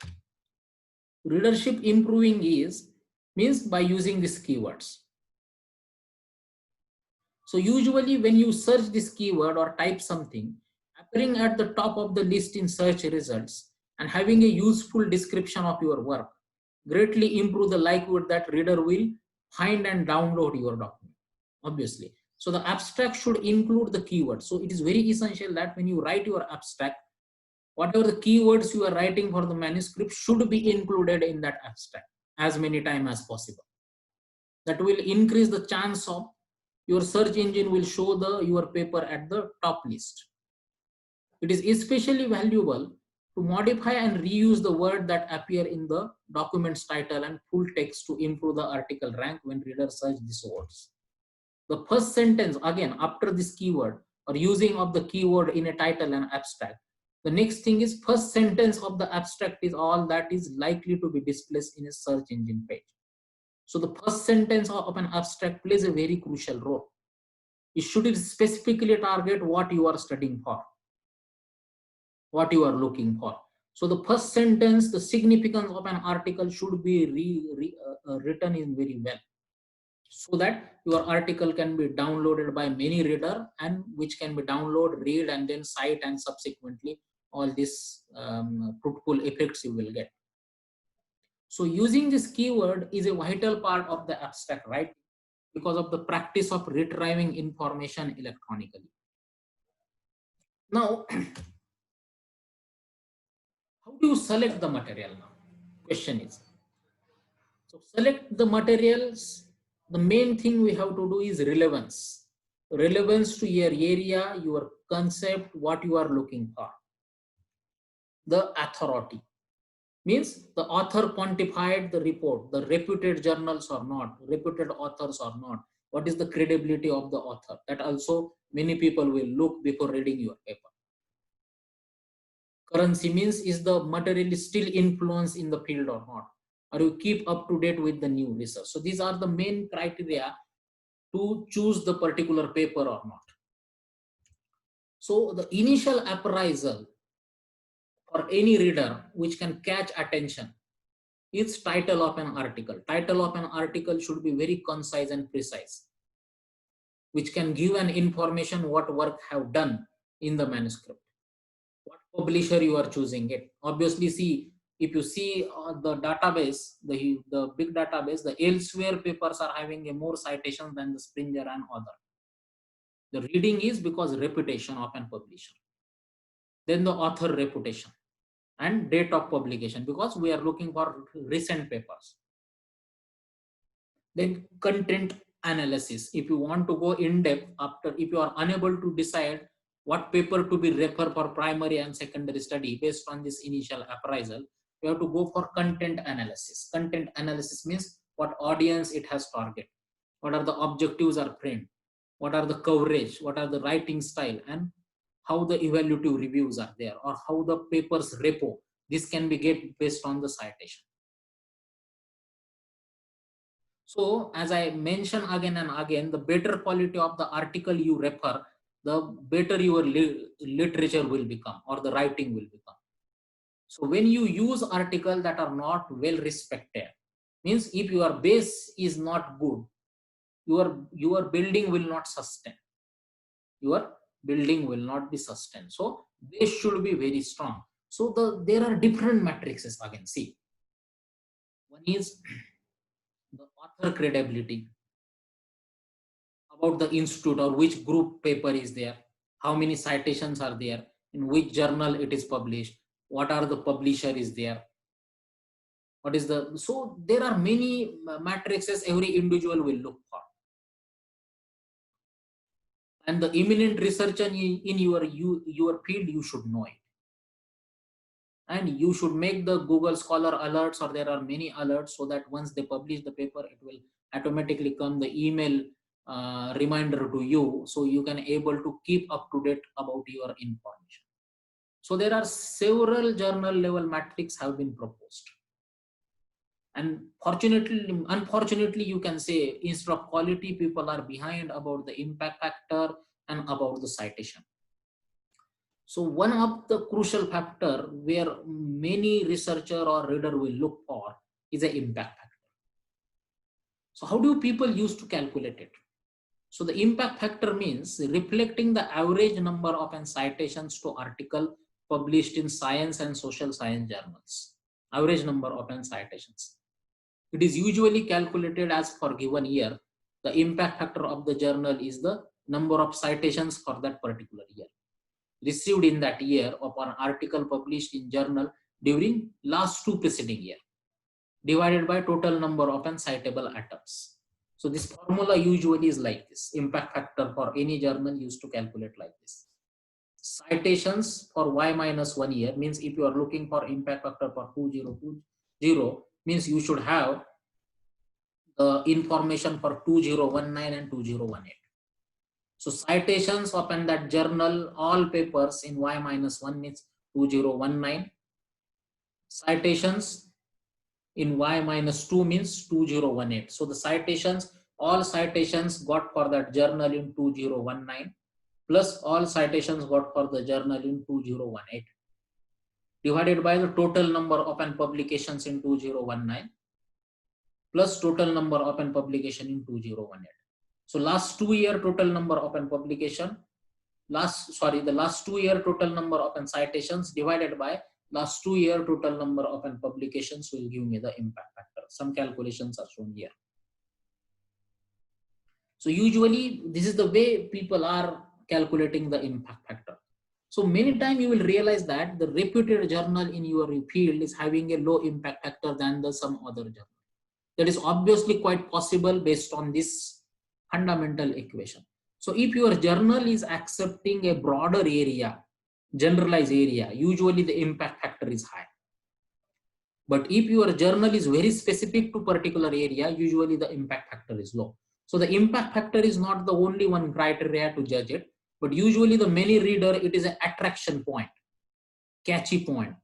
Readership improving means by using these keywords. So usually when you search this keyword or type something, appearing at the top of the list in search results and having a useful description of your work greatly improve the likelihood that reader will find and download your document, obviously. So the abstract should include the keywords. So it is very essential that when you write your abstract, whatever the keywords you are writing for the manuscript should be included in that abstract as many times as possible. That will increase the chance of your search engine will show your paper at the top list. It is especially valuable to modify and reuse the word that appear in the document's title and full text to improve the article rank when readers search these words. The first sentence, again, after this keyword or using of the keyword in a title and abstract, the next thing is first sentence of the abstract is all that is likely to be displayed in a search engine page. So the first sentence of an abstract plays a very crucial role. It should specifically target what you are studying for, what you are looking for. So the first sentence, the significance of an article should be written in very well, so that your article can be downloaded by many reader and which can be download, read, and then cite, and subsequently all these fruitful effects you will get. So using this keyword is a vital part of the abstract, right? Because of the practice of retrieving information electronically. Now, how do you select the material now? Question is, so select the materials. The main thing we have to do is relevance. Relevance to your area, your concept, what you are looking for. The authority means the author quantified the report, the reputed journals or not, reputed authors or not. What is the credibility of the author? That also many people will look before reading your paper. Currency means, is the material still influence in the field or not? Or you keep up to date with the new research? So these are the main criteria to choose the particular paper or not. So the initial appraisal for any reader which can catch attention is title of an article. Title of an article should be very concise and precise, which can give an information what work have done in the manuscript, what publisher you are choosing it. Obviously, see, if you see the database, the big database, the elsewhere papers are having a more citations than the Springer and other. The reading is because reputation of an publisher. Then the author reputation and date of publication, because we are looking for recent papers. Then content analysis. If you want to go in depth, if you are unable to decide what paper to be referred for primary and secondary study based on this initial appraisal, you have to go for content analysis. Content analysis means what audience it has target, what are the objectives are framed, what are the coverage, what are the writing style, and how the evaluative reviews are there, or how the paper's repo. This can be get based on the citation. So as I mentioned again and again, the better quality of the article you refer, the better your literature will become, or the writing will become. So when you use articles that are not well respected, means if your base is not good, your building will not sustain. Your building will not be sustained. So base should be very strong. So there are different matrices again. See, one is the author credibility, about the institute or which group paper is there, how many citations are there, in which journal it is published, what are the publisher is there, what is the, so there are many matrices every individual will look for. And the eminent researcher in your field, you should know it. And you should make the Google Scholar alerts, or there are many alerts, so that once they publish the paper, it will automatically come the email reminder to you, so you can able to keep up to date about your information. So there are several journal level metrics have been proposed. And unfortunately, you can say instead of quality, people are behind about the impact factor and about the citation. So one of the crucial factor where many researcher or reader will look for is the impact factor. So how do people use to calculate it? So the impact factor means reflecting the average number of citations to article published in science and social science journals. Average number of citations. It is usually calculated as for given year. The impact factor of the journal is the number of citations for that particular year, received in that year of an article published in journal during last 2 preceding year, divided by total number of citable items. So this formula usually is like this. Impact factor for any journal used to calculate like this. Citations for y minus 1 year means if you are looking for impact factor for 2020 means you should have the information for 2019 and 2018. So citations open that journal, all papers in y minus 1 means 2019. Citations in y minus 2 means 2018. So the citations, all citations got for that journal in 2019 plus all citations got for the journal in 2018 divided by the total number of publications in 2019 plus total number of publication in 2018. So last 2 year total number of publication, the last 2 year total number of citations divided by last 2 year total number of publications will give me the impact factor. Some calculations are shown here. So usually this is the way people are calculating the impact factor. So many times you will realize that the reputed journal in your field is having a low impact factor than the some other journal. That is obviously quite possible based on this fundamental equation. So if your journal is accepting a broader area, generalized area, usually the impact factor is high. But if your journal is very specific to particular area, usually the impact factor is low. So the impact factor is not the only one criteria to judge it, but usually the many reader, it is an attraction point, catchy point,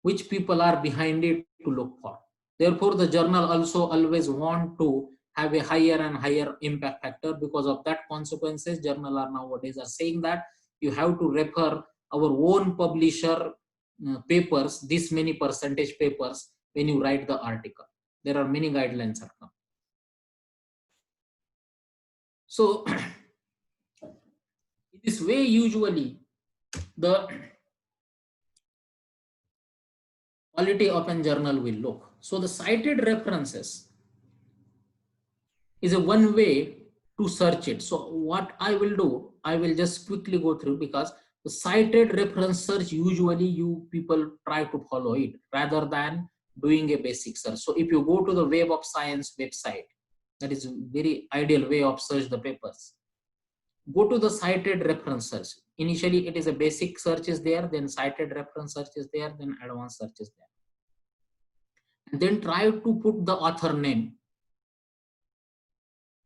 which people are behind it to look for. Therefore, the journal also always want to have a higher and higher impact factor. Because of that consequences, journal are nowadays are saying that you have to refer our own publisher papers, this many percentage papers when you write the article. There are many guidelines are come. So in this way, usually the quality of a journal will look. So the cited references is a one way to search it. So what I will do, I will just quickly go through, because the cited reference search, usually you people try to follow it rather than doing a basic search. So if you go to the Web of Science website, that is a very ideal way of search the papers. Go to the cited reference search. Initially it is a basic search is there, then cited reference search is there, then advanced search is there. And then try to put the author name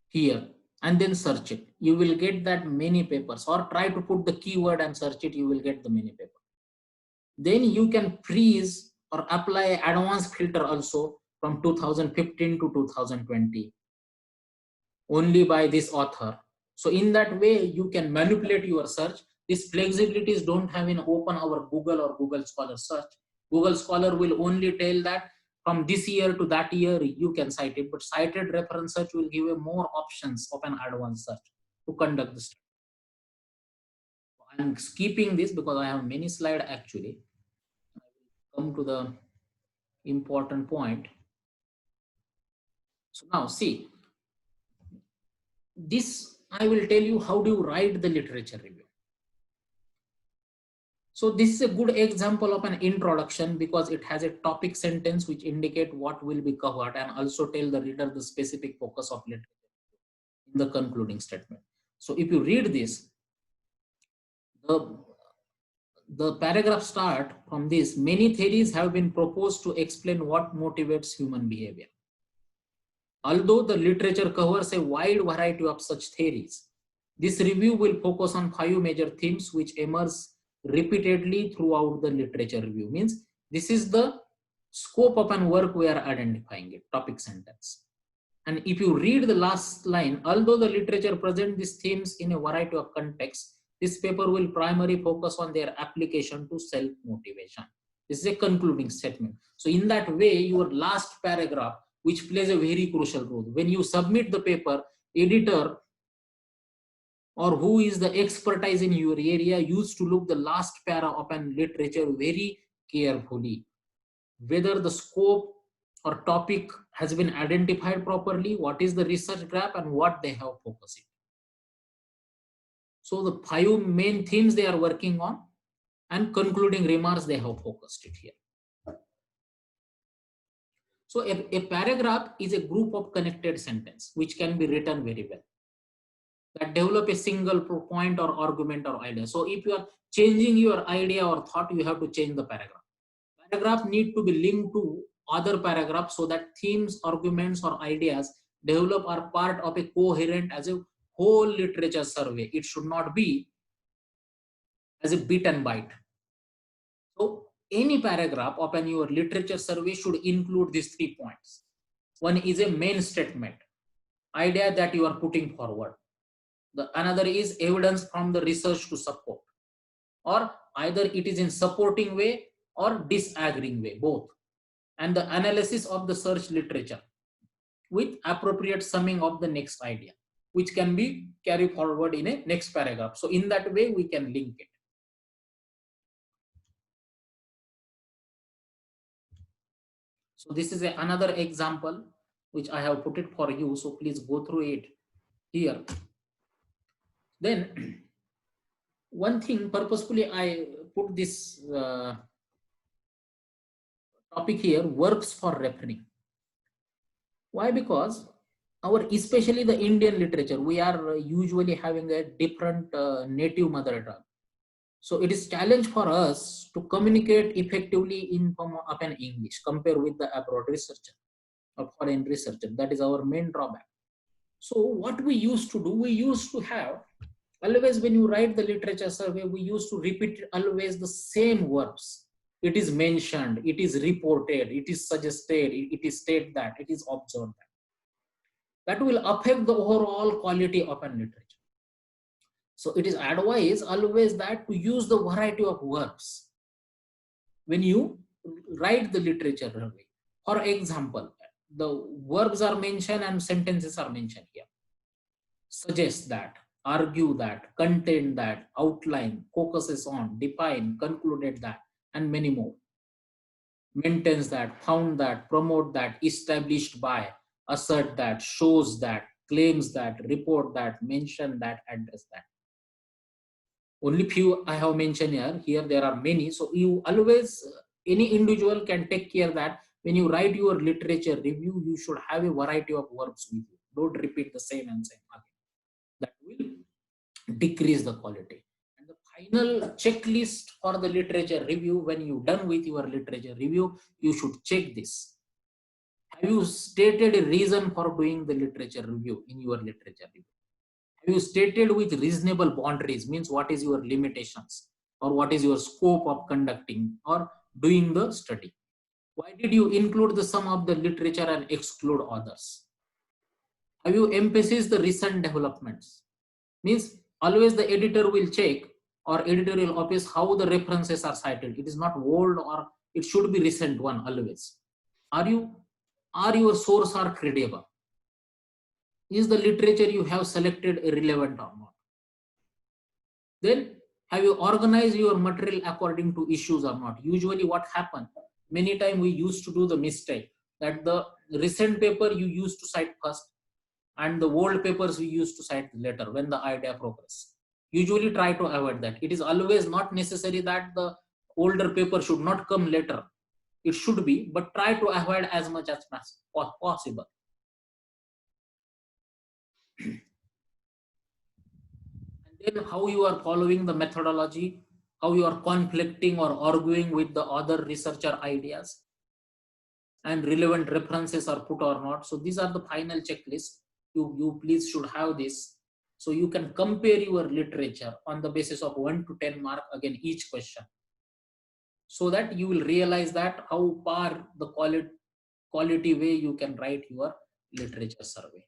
here and then search it. You will get that many papers, or try to put the keyword and search it, you will get the many papers. Then you can freeze or apply advanced filter also from 2015 to 2020 only by this author. So in that way you can manipulate your search. These flexibilities don't have in open our Google or Google Scholar search. Google Scholar will only tell that from this year to that year you can cite it, but cited reference search will give you more options of an advanced search to conduct the study. I'm skipping this because I have many slides actually. I will come to the important point. So now see, this I will tell you how do you write the literature review. So this is a good example of an introduction because it has a topic sentence which indicate what will be covered and also tell the reader the specific focus of literature in the concluding statement. So if you read this, the paragraph start from this: many theories have been proposed to explain what motivates human behavior. Although the literature covers a wide variety of such theories, this review will focus on 5 major themes which emerge repeatedly throughout the literature review. Means this is the scope of an work we are identifying it, topic sentence. And if you read the last line, although the literature presents these themes in a variety of contexts, this paper will primarily focus on their application to self-motivation. This is a concluding statement. So in that way, your last paragraph, which plays a very crucial role. When you submit the paper, editor or who is the expertise in your area used to look the last para of an literature very carefully, whether the scope or topic has been identified properly, what is the research gap and what they have focused it. So the 5 main themes they are working on and concluding remarks they have focused it here. So a paragraph is a group of connected sentences which can be written very well, that develop a single point or argument or idea. So if you are changing your idea or thought, you have to change the paragraph. Paragraph need to be linked to other paragraphs so that themes, arguments or ideas develop are part of a coherent as a whole literature survey. It should not be as a bit and byte. So any paragraph of your literature survey should include these 3 points. One is a main statement, idea that you are putting forward. The another is evidence from the research to support, or either it is in supporting way or disagreeing way, both. And the analysis of the search literature with appropriate summing of the next idea, which can be carried forward in a next paragraph. So in that way, we can link it. So this is another example which I have put it for you. So please go through it here. Then one thing purposefully I put this topic here, works for referring. Why? Because especially the Indian literature, we are usually having a different native mother tongue. So it is challenge for us to communicate effectively in form of an English compared with the abroad researcher or foreign researcher. That is our main drawback. So what we used to do, we used to have always when you write the literature survey, we used to repeat always the same verbs. It is mentioned, it is reported, it is suggested, it is stated that, it is observed that. That will affect the overall quality of an literature. So it is advised always that to use the variety of verbs when you write the literature review. For example, the verbs are mentioned and sentences are mentioned here. Suggest that, argue that, contain that, outline, focuses on, define, concluded that, and many more. Maintains that, found that, promote that, established by, assert that, shows that, claims that, report that, mention that, address that. Only few I have mentioned here. Here there are many. So you always, any individual can take care that when you write your literature review, you should have a variety of verbs with you. Don't repeat the same and same again. That will decrease the quality. And the final checklist for the literature review, when you're done with your literature review, you should check this. Have you stated a reason for doing the literature review in your literature review? Have you stated with reasonable boundaries, means what is your limitations or what is your scope of conducting or doing the study? Why did you include the sum of the literature and exclude others? Have you emphasized the recent developments? Means always the editor will check or editorial office how the references are cited. It is not old or it should be recent one always. Are your source are credible? Is the literature you have selected irrelevant or not? Then have you organized your material according to issues or not? Usually what happens, many times we used to do the mistake that the recent paper you used to cite first, and the old papers we used to cite later when the idea progress. Usually try to avoid that. It is always not necessary that the older paper should not come later. It should be, but try to avoid as much as possible. And then how you are following the methodology, how you are conflicting or arguing with the other researcher ideas, and relevant references are put or not. So these are the final checklist. You please should have this. So you can compare your literature on the basis of 1 to 10 mark again each question, so that you will realize that how far the quality way you can write your literature survey.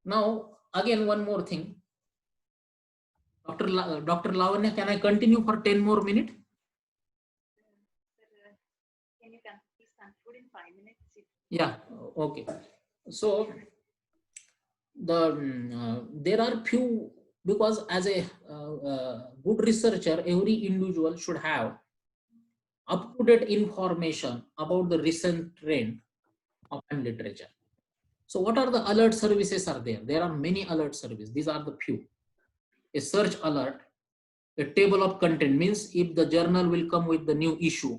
Now again one more thing, Dr. Lavanya, can I continue for 10 more minutes? Can you please conclude in 5 minutes? Yeah, okay. So there are few, because as a good researcher, every individual should have up-to-date information about the recent trend of literature. So what are the alert services are there? There are many alert services. These are the few. A search alert, a table of content means if the journal will come with the new issue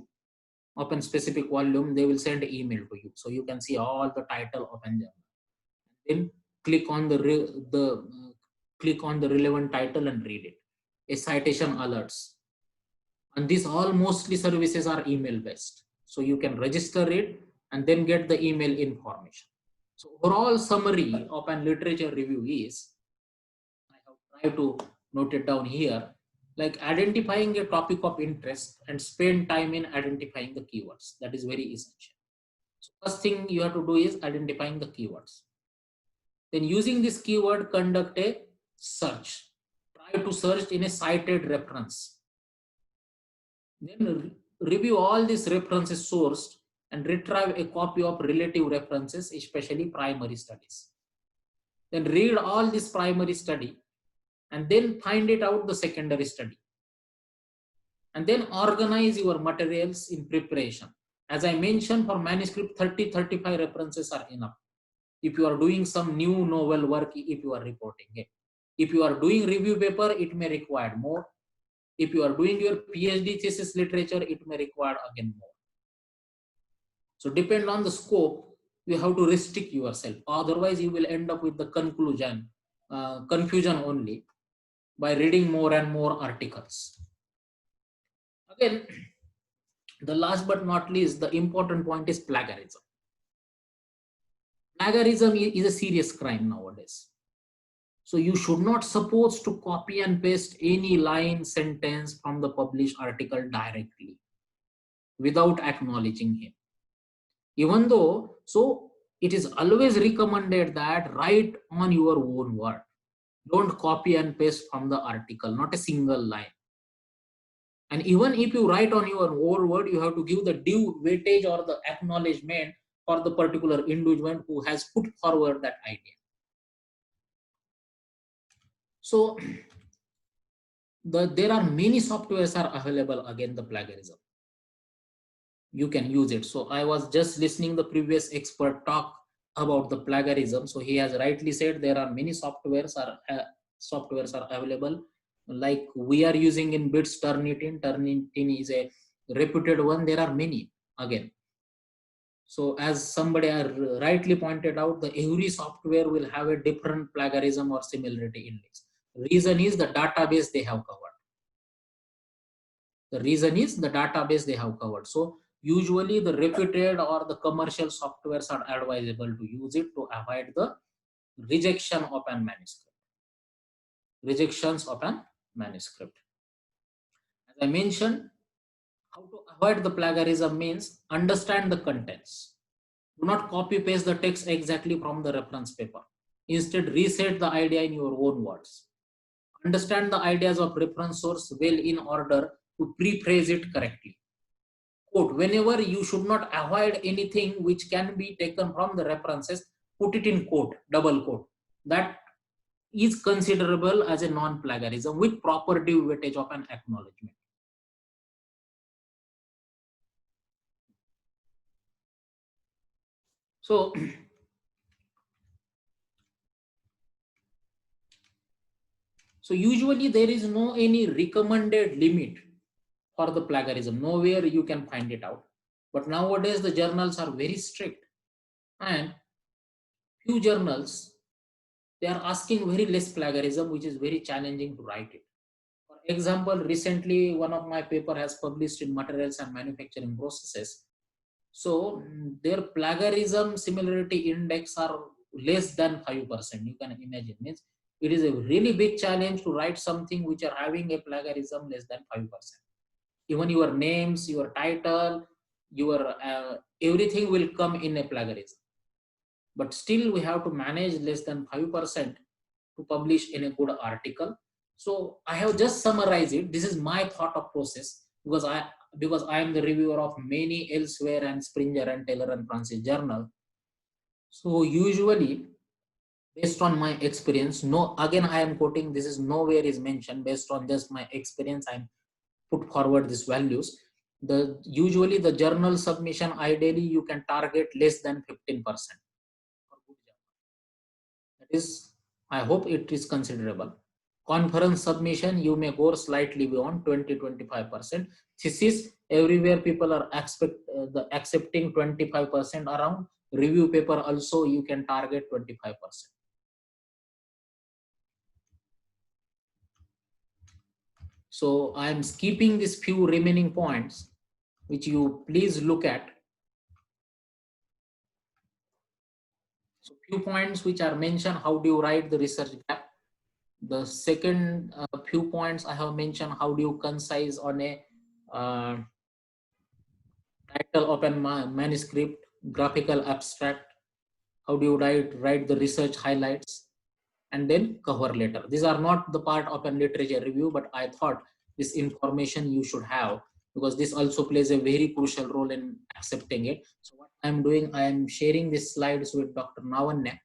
of a specific volume, they will send an email to you. So you can see all the title of a journal. Then click on the relevant title and read it. A citation alerts. And these all mostly services are email based. So you can register it and then get the email information. So overall summary of an literature review is, I have tried to note it down here, like identifying a topic of interest and spend time in identifying the keywords. That is very essential. So first thing you have to do is identifying the keywords. Then using this keyword, conduct a search. Try to search in a cited reference. Then review all these references sourced and retrieve a copy of relative references, especially primary studies. Then read all this primary study and then find it out the secondary study. And then organize your materials in preparation. As I mentioned, for manuscript, 30-35 references are enough. If you are doing some new novel work, if you are reporting it. If you are doing review paper, it may require more. If you are doing your PhD thesis literature, it may require again more. So depend on the scope, you have to restrict yourself. Otherwise, you will end up with the confusion only by reading more and more articles. Again, the last but not least, the important point is plagiarism. Plagiarism is a serious crime nowadays. So you should not supposed to copy and paste any line, sentence from the published article directly without acknowledging him. Even though, so it is always recommended that write on your own word. Don't copy and paste from the article, not a single line. And even if you write on your own word, you have to give the due weightage or the acknowledgement for the particular individual who has put forward that idea. So there are many softwares are available against the plagiarism. You can use it. So I was just listening the previous expert talk about the plagiarism. So he has rightly said there are many softwares are available. Like we are using in BITS Turnitin. Turnitin is a reputed one. There are many again. So as somebody rightly pointed out, the every software will have a different plagiarism or similarity index. Reason is the database they have covered. The reason is the database they have covered. So usually the reputed or the commercial softwares are advisable to use it to avoid the rejection of a manuscript. Rejections of a manuscript. As I mentioned, how to avoid the plagiarism means understand the contents. Do not copy paste the text exactly from the reference paper. Instead, reset the idea in your own words. Understand the ideas of reference source well in order to pre-phrase it correctly. Quote, whenever you should not avoid anything which can be taken from the references, put it in quote, double quote. That is considerable as a non-plagiarism with proper due weightage of an acknowledgement. So so usually there is no any recommended limit for the plagiarism. Nowhere you can find it out. But nowadays the journals are very strict, and few journals, they are asking very less plagiarism, which is very challenging to write it. For example, recently one of my paper has published in Materials and Manufacturing Processes. So their plagiarism similarity index are less than 5%. You can imagine. Means it is a really big challenge to write something which are having a plagiarism less than 5%. Even your names, your title, your everything will come in a plagiarism. But still we have to manage less than 5% to publish in a good article. So I have just summarized it. This is my thought of process, because I am the reviewer of many Elsewhere and Springer and Taylor and Francis journal. So usually, based on my experience, no, again I am quoting, this is nowhere is mentioned, based on just my experience I'm put forward these values. The usually the journal submission, ideally you can target less than 15%. That is, I hope it is considerable. Conference submission, you may go slightly beyond 20-25%. Thesis, everywhere people are accepting 25% around. Review paper also you can target 25%. So I am skipping these few remaining points, which you please look at. So few points which are mentioned, how do you write the research gap? The second few points I have mentioned, how do you concise on a title of a manuscript, graphical abstract, how do you write the research highlights, and then cover letter. These are not the part of a literature review, but I thought this information you should have, because this also plays a very crucial role in accepting it. So what I'm doing, I am sharing these slides with Dr. Lavanya,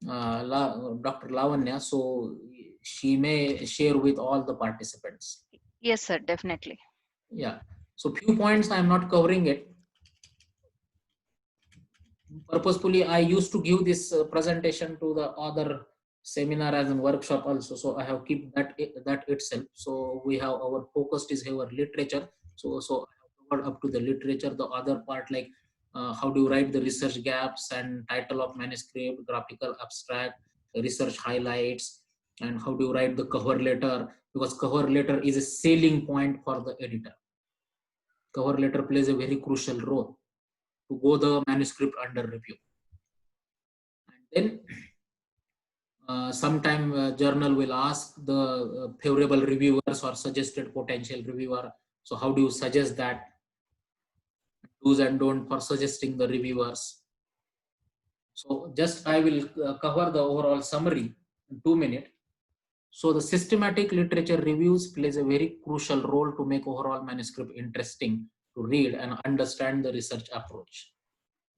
Dr. Lavanya, so she may share with all the participants. Yes, sir, definitely. Yeah. So few points I'm not covering it. Purposefully, I used to give this presentation to the other seminar as a workshop also. So I have kept that itself. So we have our focus is our literature. So I have covered up to the literature. The other part, like how do you write the research gaps and title of manuscript, graphical abstract, research highlights, and how do you write the cover letter, because cover letter is a selling point for the editor. Cover letter plays a very crucial role to go the manuscript under review. And then sometime journal will ask the favorable reviewers or suggested potential reviewer. So how do you suggest that? Do's and don't for suggesting the reviewers. So just I will cover the overall summary in 2 minutes. So the systematic literature reviews plays a very crucial role to make overall manuscript interesting to read and understand the research approach.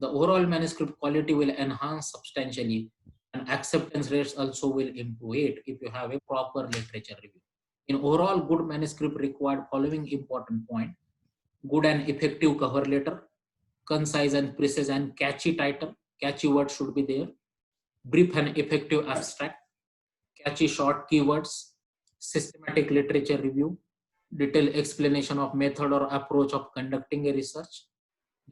The overall manuscript quality will enhance substantially, and acceptance rates also will improve if you have a proper literature review. In overall, good manuscript required following important point: good and effective cover letter, concise and precise and catchy title, catchy words should be there, brief and effective abstract, catchy short keywords, systematic literature review, detailed explanation of method or approach of conducting a research.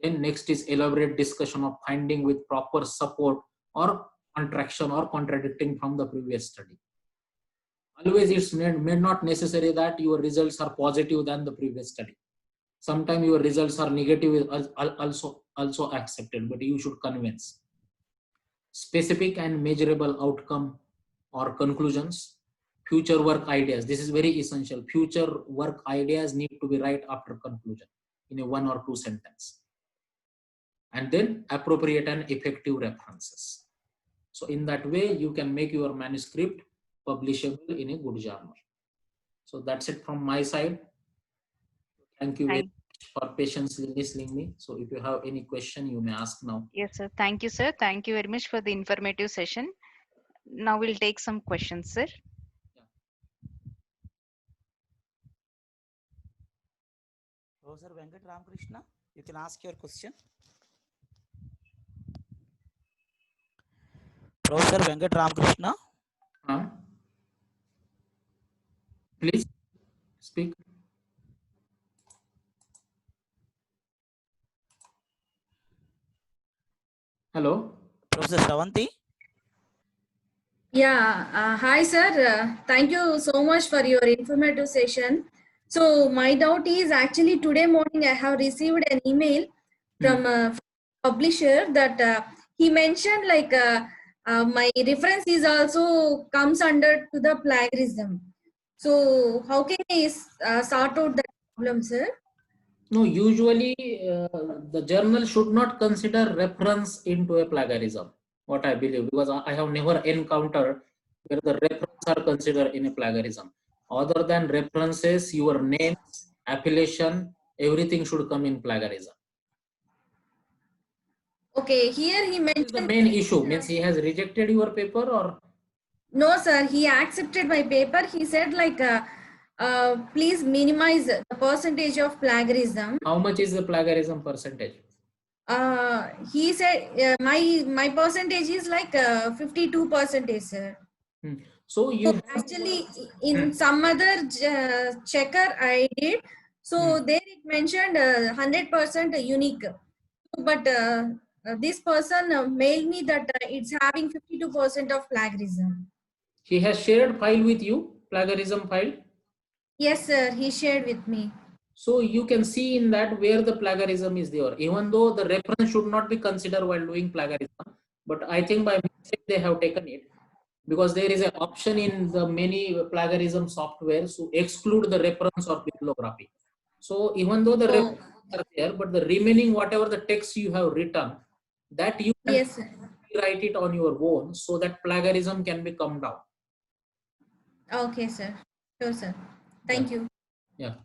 Then next is elaborate discussion of finding with proper support or contraction or contradicting from the previous study. Always it's may not necessary that your results are positive than the previous study. Sometimes your results are negative, also accepted, but you should convince. Specific and measurable outcome or conclusions. Future work ideas. This is very essential. Future work ideas need to be right after conclusion in a 1 or 2 sentence. And then appropriate and effective references. So in that way, you can make your manuscript publishable in a good journal. So that's it from my side. Thank you very much for patiently listening me. So if you have any question, you may ask now. Yes, sir. Thank you, sir. Thank you very much for the informative session. Now we'll take some questions, sir. Professor Venkat Ramakrishna, you can ask your question. Professor Venkat Ramakrishna. Please speak. Hello. Professor Shravanti. Yeah, hi sir. Thank you so much for your informative session. So my doubt is actually today morning I have received an email from a publisher that he mentioned like my reference is also comes under to the plagiarism. So how can I sort out that problem, sir? No, usually the journal should not consider reference into a plagiarism, what I believe, because I have never encountered where the reference are considered in a plagiarism. Other than references, your name, affiliation, everything should come in plagiarism. Okay, here he What is the mentioned main issue? Means he has rejected your paper, or no, sir. He accepted my paper. He said like, please minimize the percentage of plagiarism. how much is the plagiarism percentage? He said my percentage is like 52%, sir. So you So actually, in some other checker I did, so there it mentioned 100% unique. But this person mailed me that it's having 52% of plagiarism. he has shared file with you, plagiarism file. Yes, sir. He shared with me. So you can see in that where the plagiarism is there, even though the reference should not be considered while doing plagiarism. But I think by mistake they have taken it, because there is an option in the many plagiarism software to exclude the reference or bibliography. So even though the references are there, but the remaining whatever the text you have written, that you can Yes, sir. write it on your own, so that plagiarism can be come down. Okay, sir. Sure, sir. Thank you. Yeah.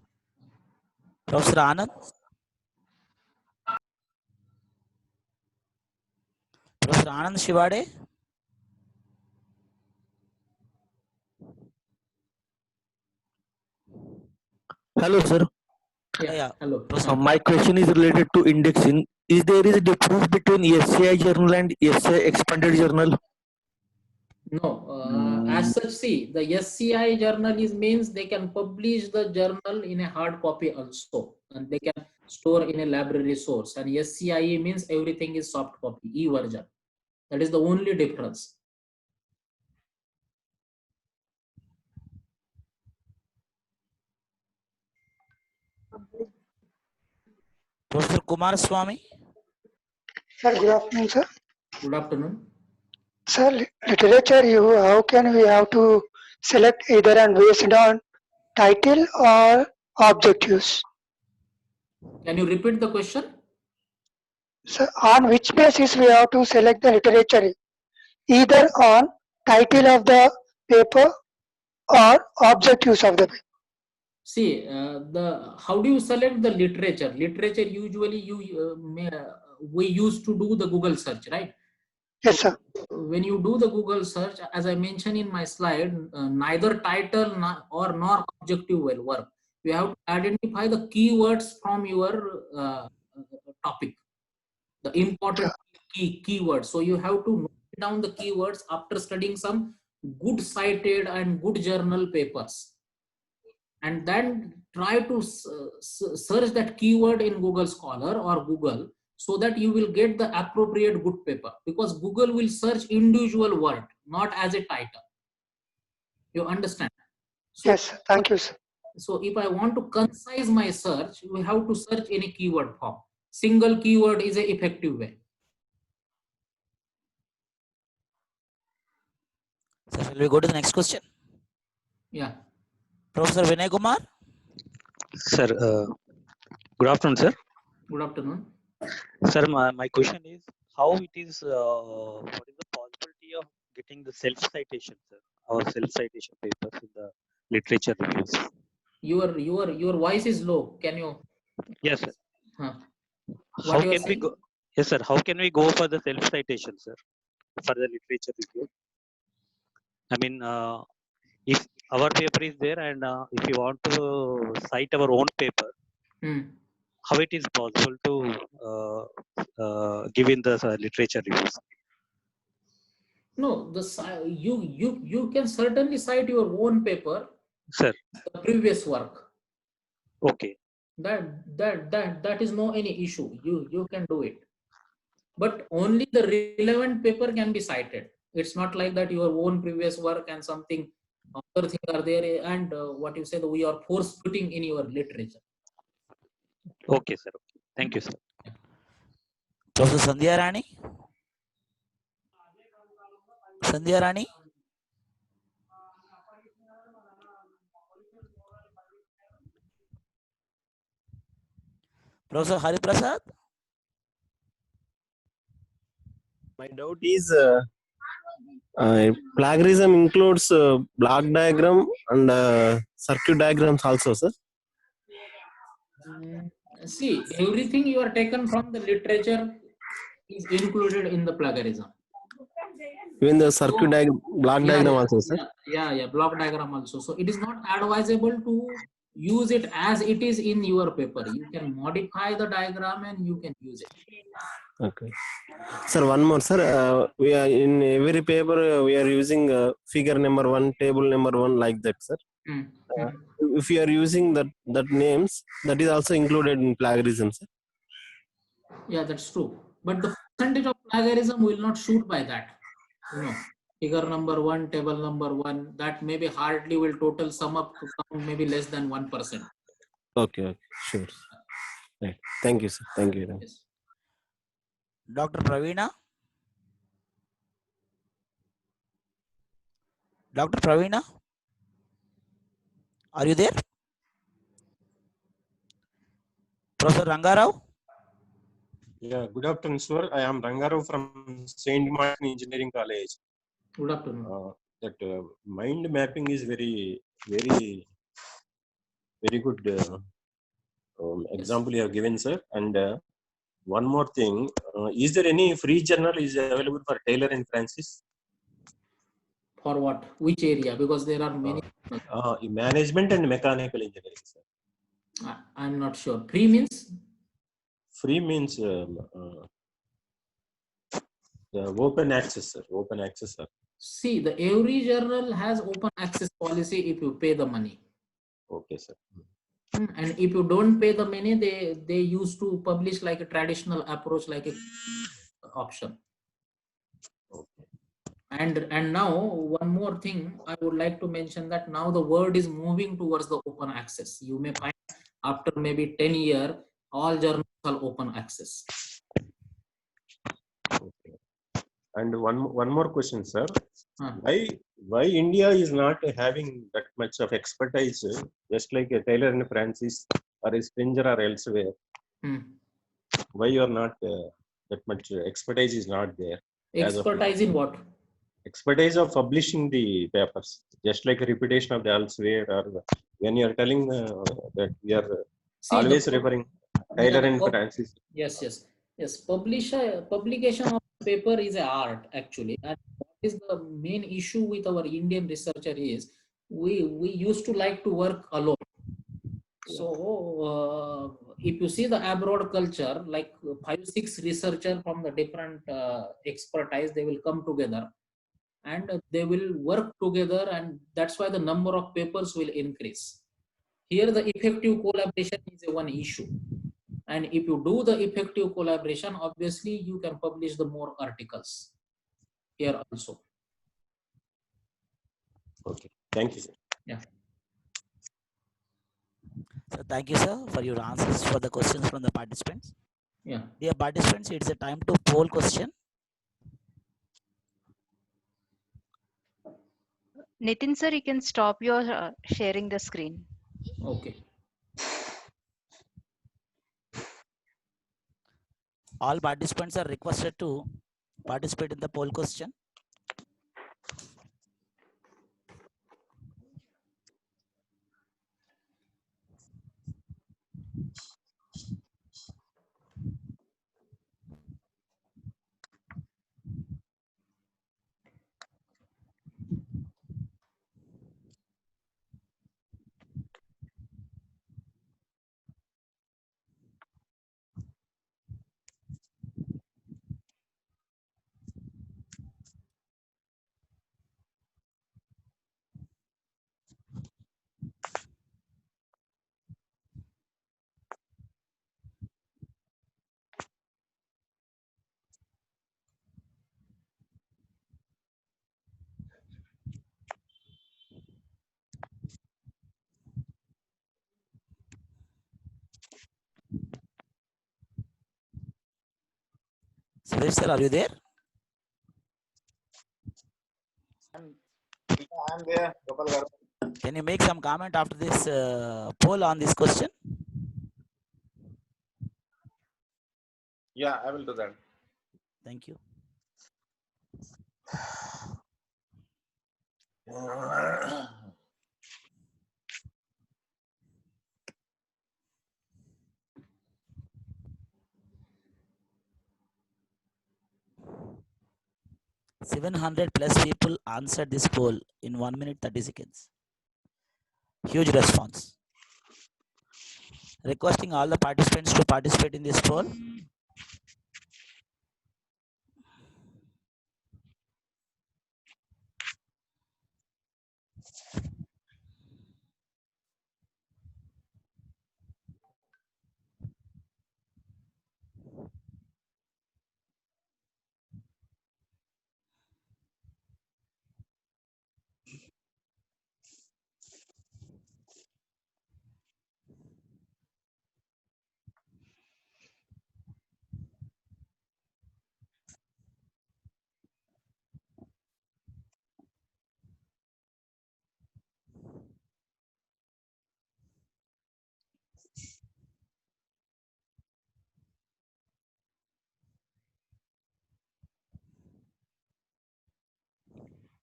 Professor Anand. Professor Anand Shivade. Hello, sir. Yeah. Hello. My question is related to indexing. Is there a difference between SCI journal and SCI expanded journal? No, as such, see, the SCI journal is means they can publish the journal in a hard copy also, and they can store in a library source. And SCIE means everything is soft copy, e-version. That is the only difference. Professor Kumar Swami. Sir, good afternoon, sir. Good afternoon. Sir, literature, how can we have to select either and based on title or objectives? Can you repeat the question? So, on which basis we have to select the literature? Either on title of the paper or objectives of the paper. See, how do you select the literature? Literature usually we used to do the Google search, right? Yes, sir. When you do the Google search, as I mentioned in my slide, neither title nor objective will work. You have to identify the keywords from your topic, the important keywords. So you have to note down the keywords after studying some good cited and good journal papers, and then try to search that keyword in Google Scholar or Google, so that you will get the appropriate good paper, because Google will search individual word, not as a title. You understand? So, yes, thank you, sir. So if I want to concise my search, we have to search in a keyword form. Single keyword is an effective way. So shall we go to the next question? Yeah. Professor Vinay Kumar. Sir, good afternoon, sir. Good afternoon. Sir, my question is how it is, what is the possibility of getting the self-citation, sir, or self-citation papers in the literature reviews? Your voice is low. Can you? Yes, sir. Huh. How can we go? Yes, sir. How can we go for the self-citation, sir, for the literature review? I mean, if our paper is there and if you want to cite our own paper, how it is possible to give in the literature reviews? No, you can certainly cite your own paper, Sir, the previous work. okay. That is no any issue. You can do it, but only the relevant paper can be cited. It's not like that your own previous work and something other thing are there, and what you say that we are force putting in your literature. Okay, sir. Thank you, sir. Professor Sandhya Rani. Sandhya Rani. Professor Hari Prasad. My doubt is plagiarism includes block diagram and circuit diagrams also, sir. See, everything you are taken from the literature is included in the plagiarism. Even the circuit diagram, block diagram also, sir. Yeah, block diagram also. So it is not advisable to use it as it is in your paper. You can modify the diagram and you can use it. Okay. Sir, one more, sir. We are in every paper we are using figure number 1, table number 1 like that, sir. If you are using that names, that is also included in plagiarism, sir. Yeah, that's true. But the percentage of plagiarism will not shoot by that. You know, figure number 1, table number 1, that maybe hardly will total sum up to count maybe less than 1%. Okay, sure. Right. Thank you, sir. Thank you. Yes. Dr. Praveena. Dr. Praveena, are you there? Professor Rangarao. Yeah, good afternoon, sir. I am Rangarao from Saint Martin Engineering College. Good afternoon. That mind mapping is very good example you have given, sir. And one more thing, is there any free journal is available for Taylor and Francis? For what? Which area? Because there are many. Management and mechanical engineering, sir. I'm not sure. Free means? Free means open access, sir. Open access, sir. See, every journal has open access policy if you pay the money. Okay, sir. And if you don't pay the money, they used to publish like a traditional approach, like a option. Okay. And now one more thing I would like to mention, that now the world is moving towards the open access. You may find after maybe 10 years, all journals are open access. Okay. And one more question, sir. Why India is not having that much of expertise, just like Taylor and Francis or Springer or elsewhere? Why you are not that much expertise is not there? Expertise in what? Expertise of publishing the papers, just like a repetition of the elsewhere, or when you are telling that we are always referring Taylor and Francis. Yes. Publication of paper is an art actually, and what is the main issue with our Indian researcher is we used to like to work alone. So if you see the abroad culture, like 5-6 researchers from the different expertise, they will come together and they will work together, and that's why the number of papers will increase. Here the effective collaboration is one issue. And if you do the effective collaboration, obviously you can publish the more articles here also. Okay, thank you, sir. Yeah. So thank you, sir, for your answers for the questions from the participants. Yeah. Dear participants, it's a time to poll question. Nitin sir, you can stop your sharing the screen. Okay. All participants are requested to participate in the poll question. Pradesh sir, are you there? I'm there, Gopal Garu. Can you make some comment after this poll on this question? Yeah, I will do that. Thank you. +700 people answered this poll in 1 minute 30 seconds. Huge response. Requesting all the participants to participate in this poll.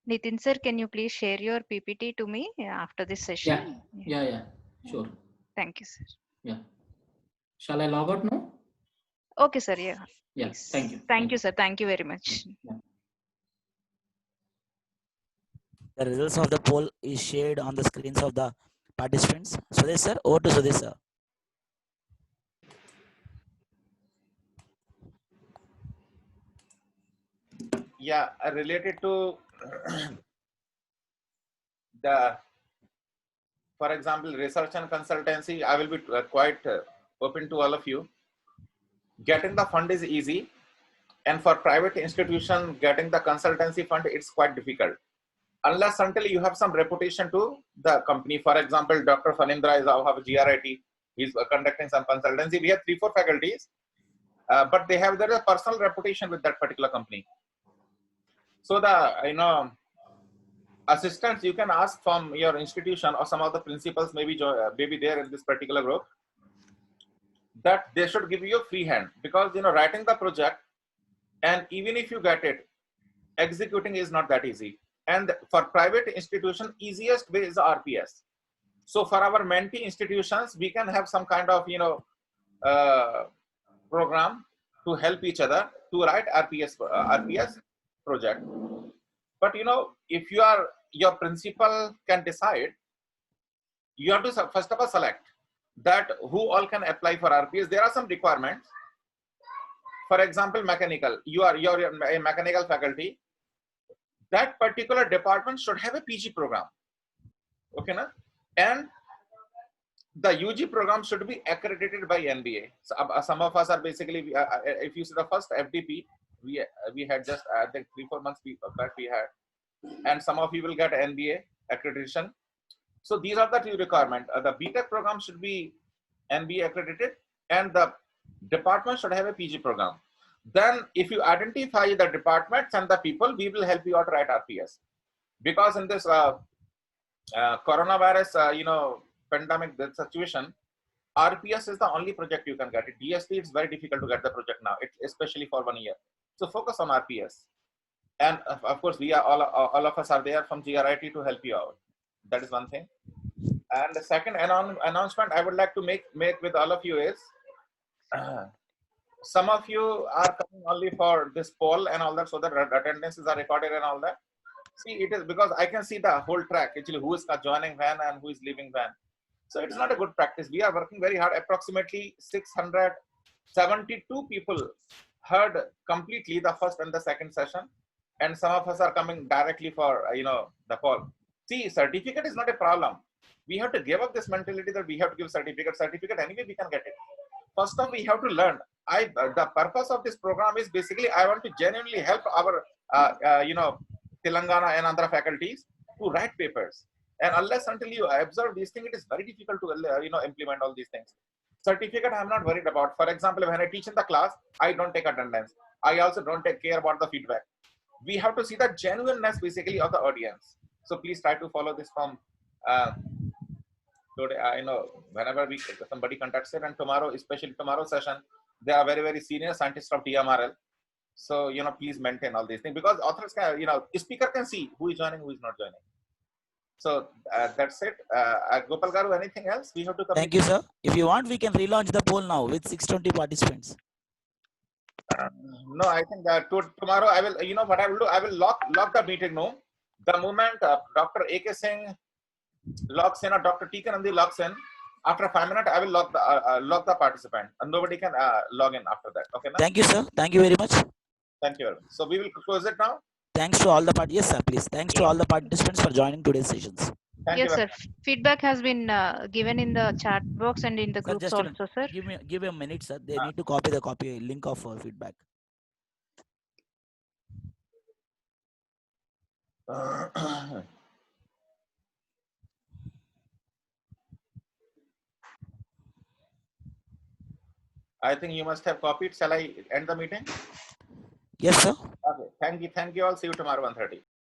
Nitin sir, can you please share your PPT to me after this session? Yeah, sure. Thank you, sir. Yeah. Shall I log out now? Okay, sir. Yeah. Yeah, Please. thank you. Thank you, sir. Thank you very much. Yeah. The results of the poll is shared on the screens of the participants. Sudesh sir, over to Sudesh sir. Yeah, related to the, for example, research and consultancy, I will be quite open to all of you. Getting the fund is easy, and for private institution, getting the consultancy fund, it's quite difficult. Unless until you have some reputation to the company. For example, Dr. Fanindra is of GRIT. He's conducting some consultancy. We have 3-4 faculties, but there is a personal reputation with that particular company. So the assistants you can ask from your institution or some of the principals maybe there in this particular group, that they should give you a free hand, because writing the project, and even if you get it, executing is not that easy. And for private institution, easiest way is the RPS. So for our mentee institutions, we can have some kind of program to help each other to write RPS project. But if your principal can decide, you have to first of all select that who all can apply for RPS. There are some requirements. For example, mechanical, you're a mechanical faculty. That particular department should have a PG program. Okay, na? And the UG program should be accredited by NBA. So, some of us are basically, if you see the first FDP, we had just, I think 3-4 months back we had, and some of you will get NBA accreditation. So these are the two requirements. The BTech program should be NBA accredited, and the department should have a PG program. Then if you identify the departments and the people, we will help you out to write RPS. Because in this coronavirus, pandemic situation, RPS is the only project you can get. DST, it's very difficult to get the project now, especially for 1 year. So focus on RPS. And of course, we are all of us are there from GRIT to help you out. That is one thing. And the second announcement I would like to make with all of you is, some of you are coming only for this poll and all that, so that attendances are recorded and all that. See, it is because I can see the whole track, actually, who is joining when and who is leaving when. So it's not a good practice. We are working very hard. Approximately 672 people heard completely the first and the second session. And some of us are coming directly for, the poll. See, certificate is not a problem. We have to give up this mentality that we have to give certificate. Certificate anyway, we can get it. First off, we have to learn. The purpose of this program is basically, I want to genuinely help our, Telangana and Andhra faculties to write papers. And unless until you observe these things, it is very difficult to, implement all these things. Certificate, I'm not worried about. For example, when I teach in the class, I don't take attendance. I also don't take care about the feedback. We have to see the genuineness basically of the audience. So please try to follow this form. Today, whenever somebody contacts it, and tomorrow, especially tomorrow's session, they are very, very senior scientists of DMRL. So, please maintain all these things, because authors can, speaker can see who is joining, who is not joining. So that's it. Gopal Garu, anything else we have to cover? Thank you, sir. If you want, we can relaunch the poll now with 620 participants. No, I think that tomorrow I will, what I will do, I will lock the meeting now. The moment Dr. A.K. Singh logs in or Dr. T. Nandi logs in, after 5 minutes, I will lock the participant, and nobody can log in after that. Okay, na? Thank you, sir. Thank you very much. Thank you very much. So we will close it now. Thanks to all the yes, sir. Please. Thanks to all the participants for joining today's sessions. Yes, sir. Feedback has been given in the chat box and in the Sir, groups just also, sir. give a minute, sir. They need to copy the link of feedback. I think you must have copied. Shall I end the meeting? Yes, sir. Okay. Thank you all. See you tomorrow 1:30.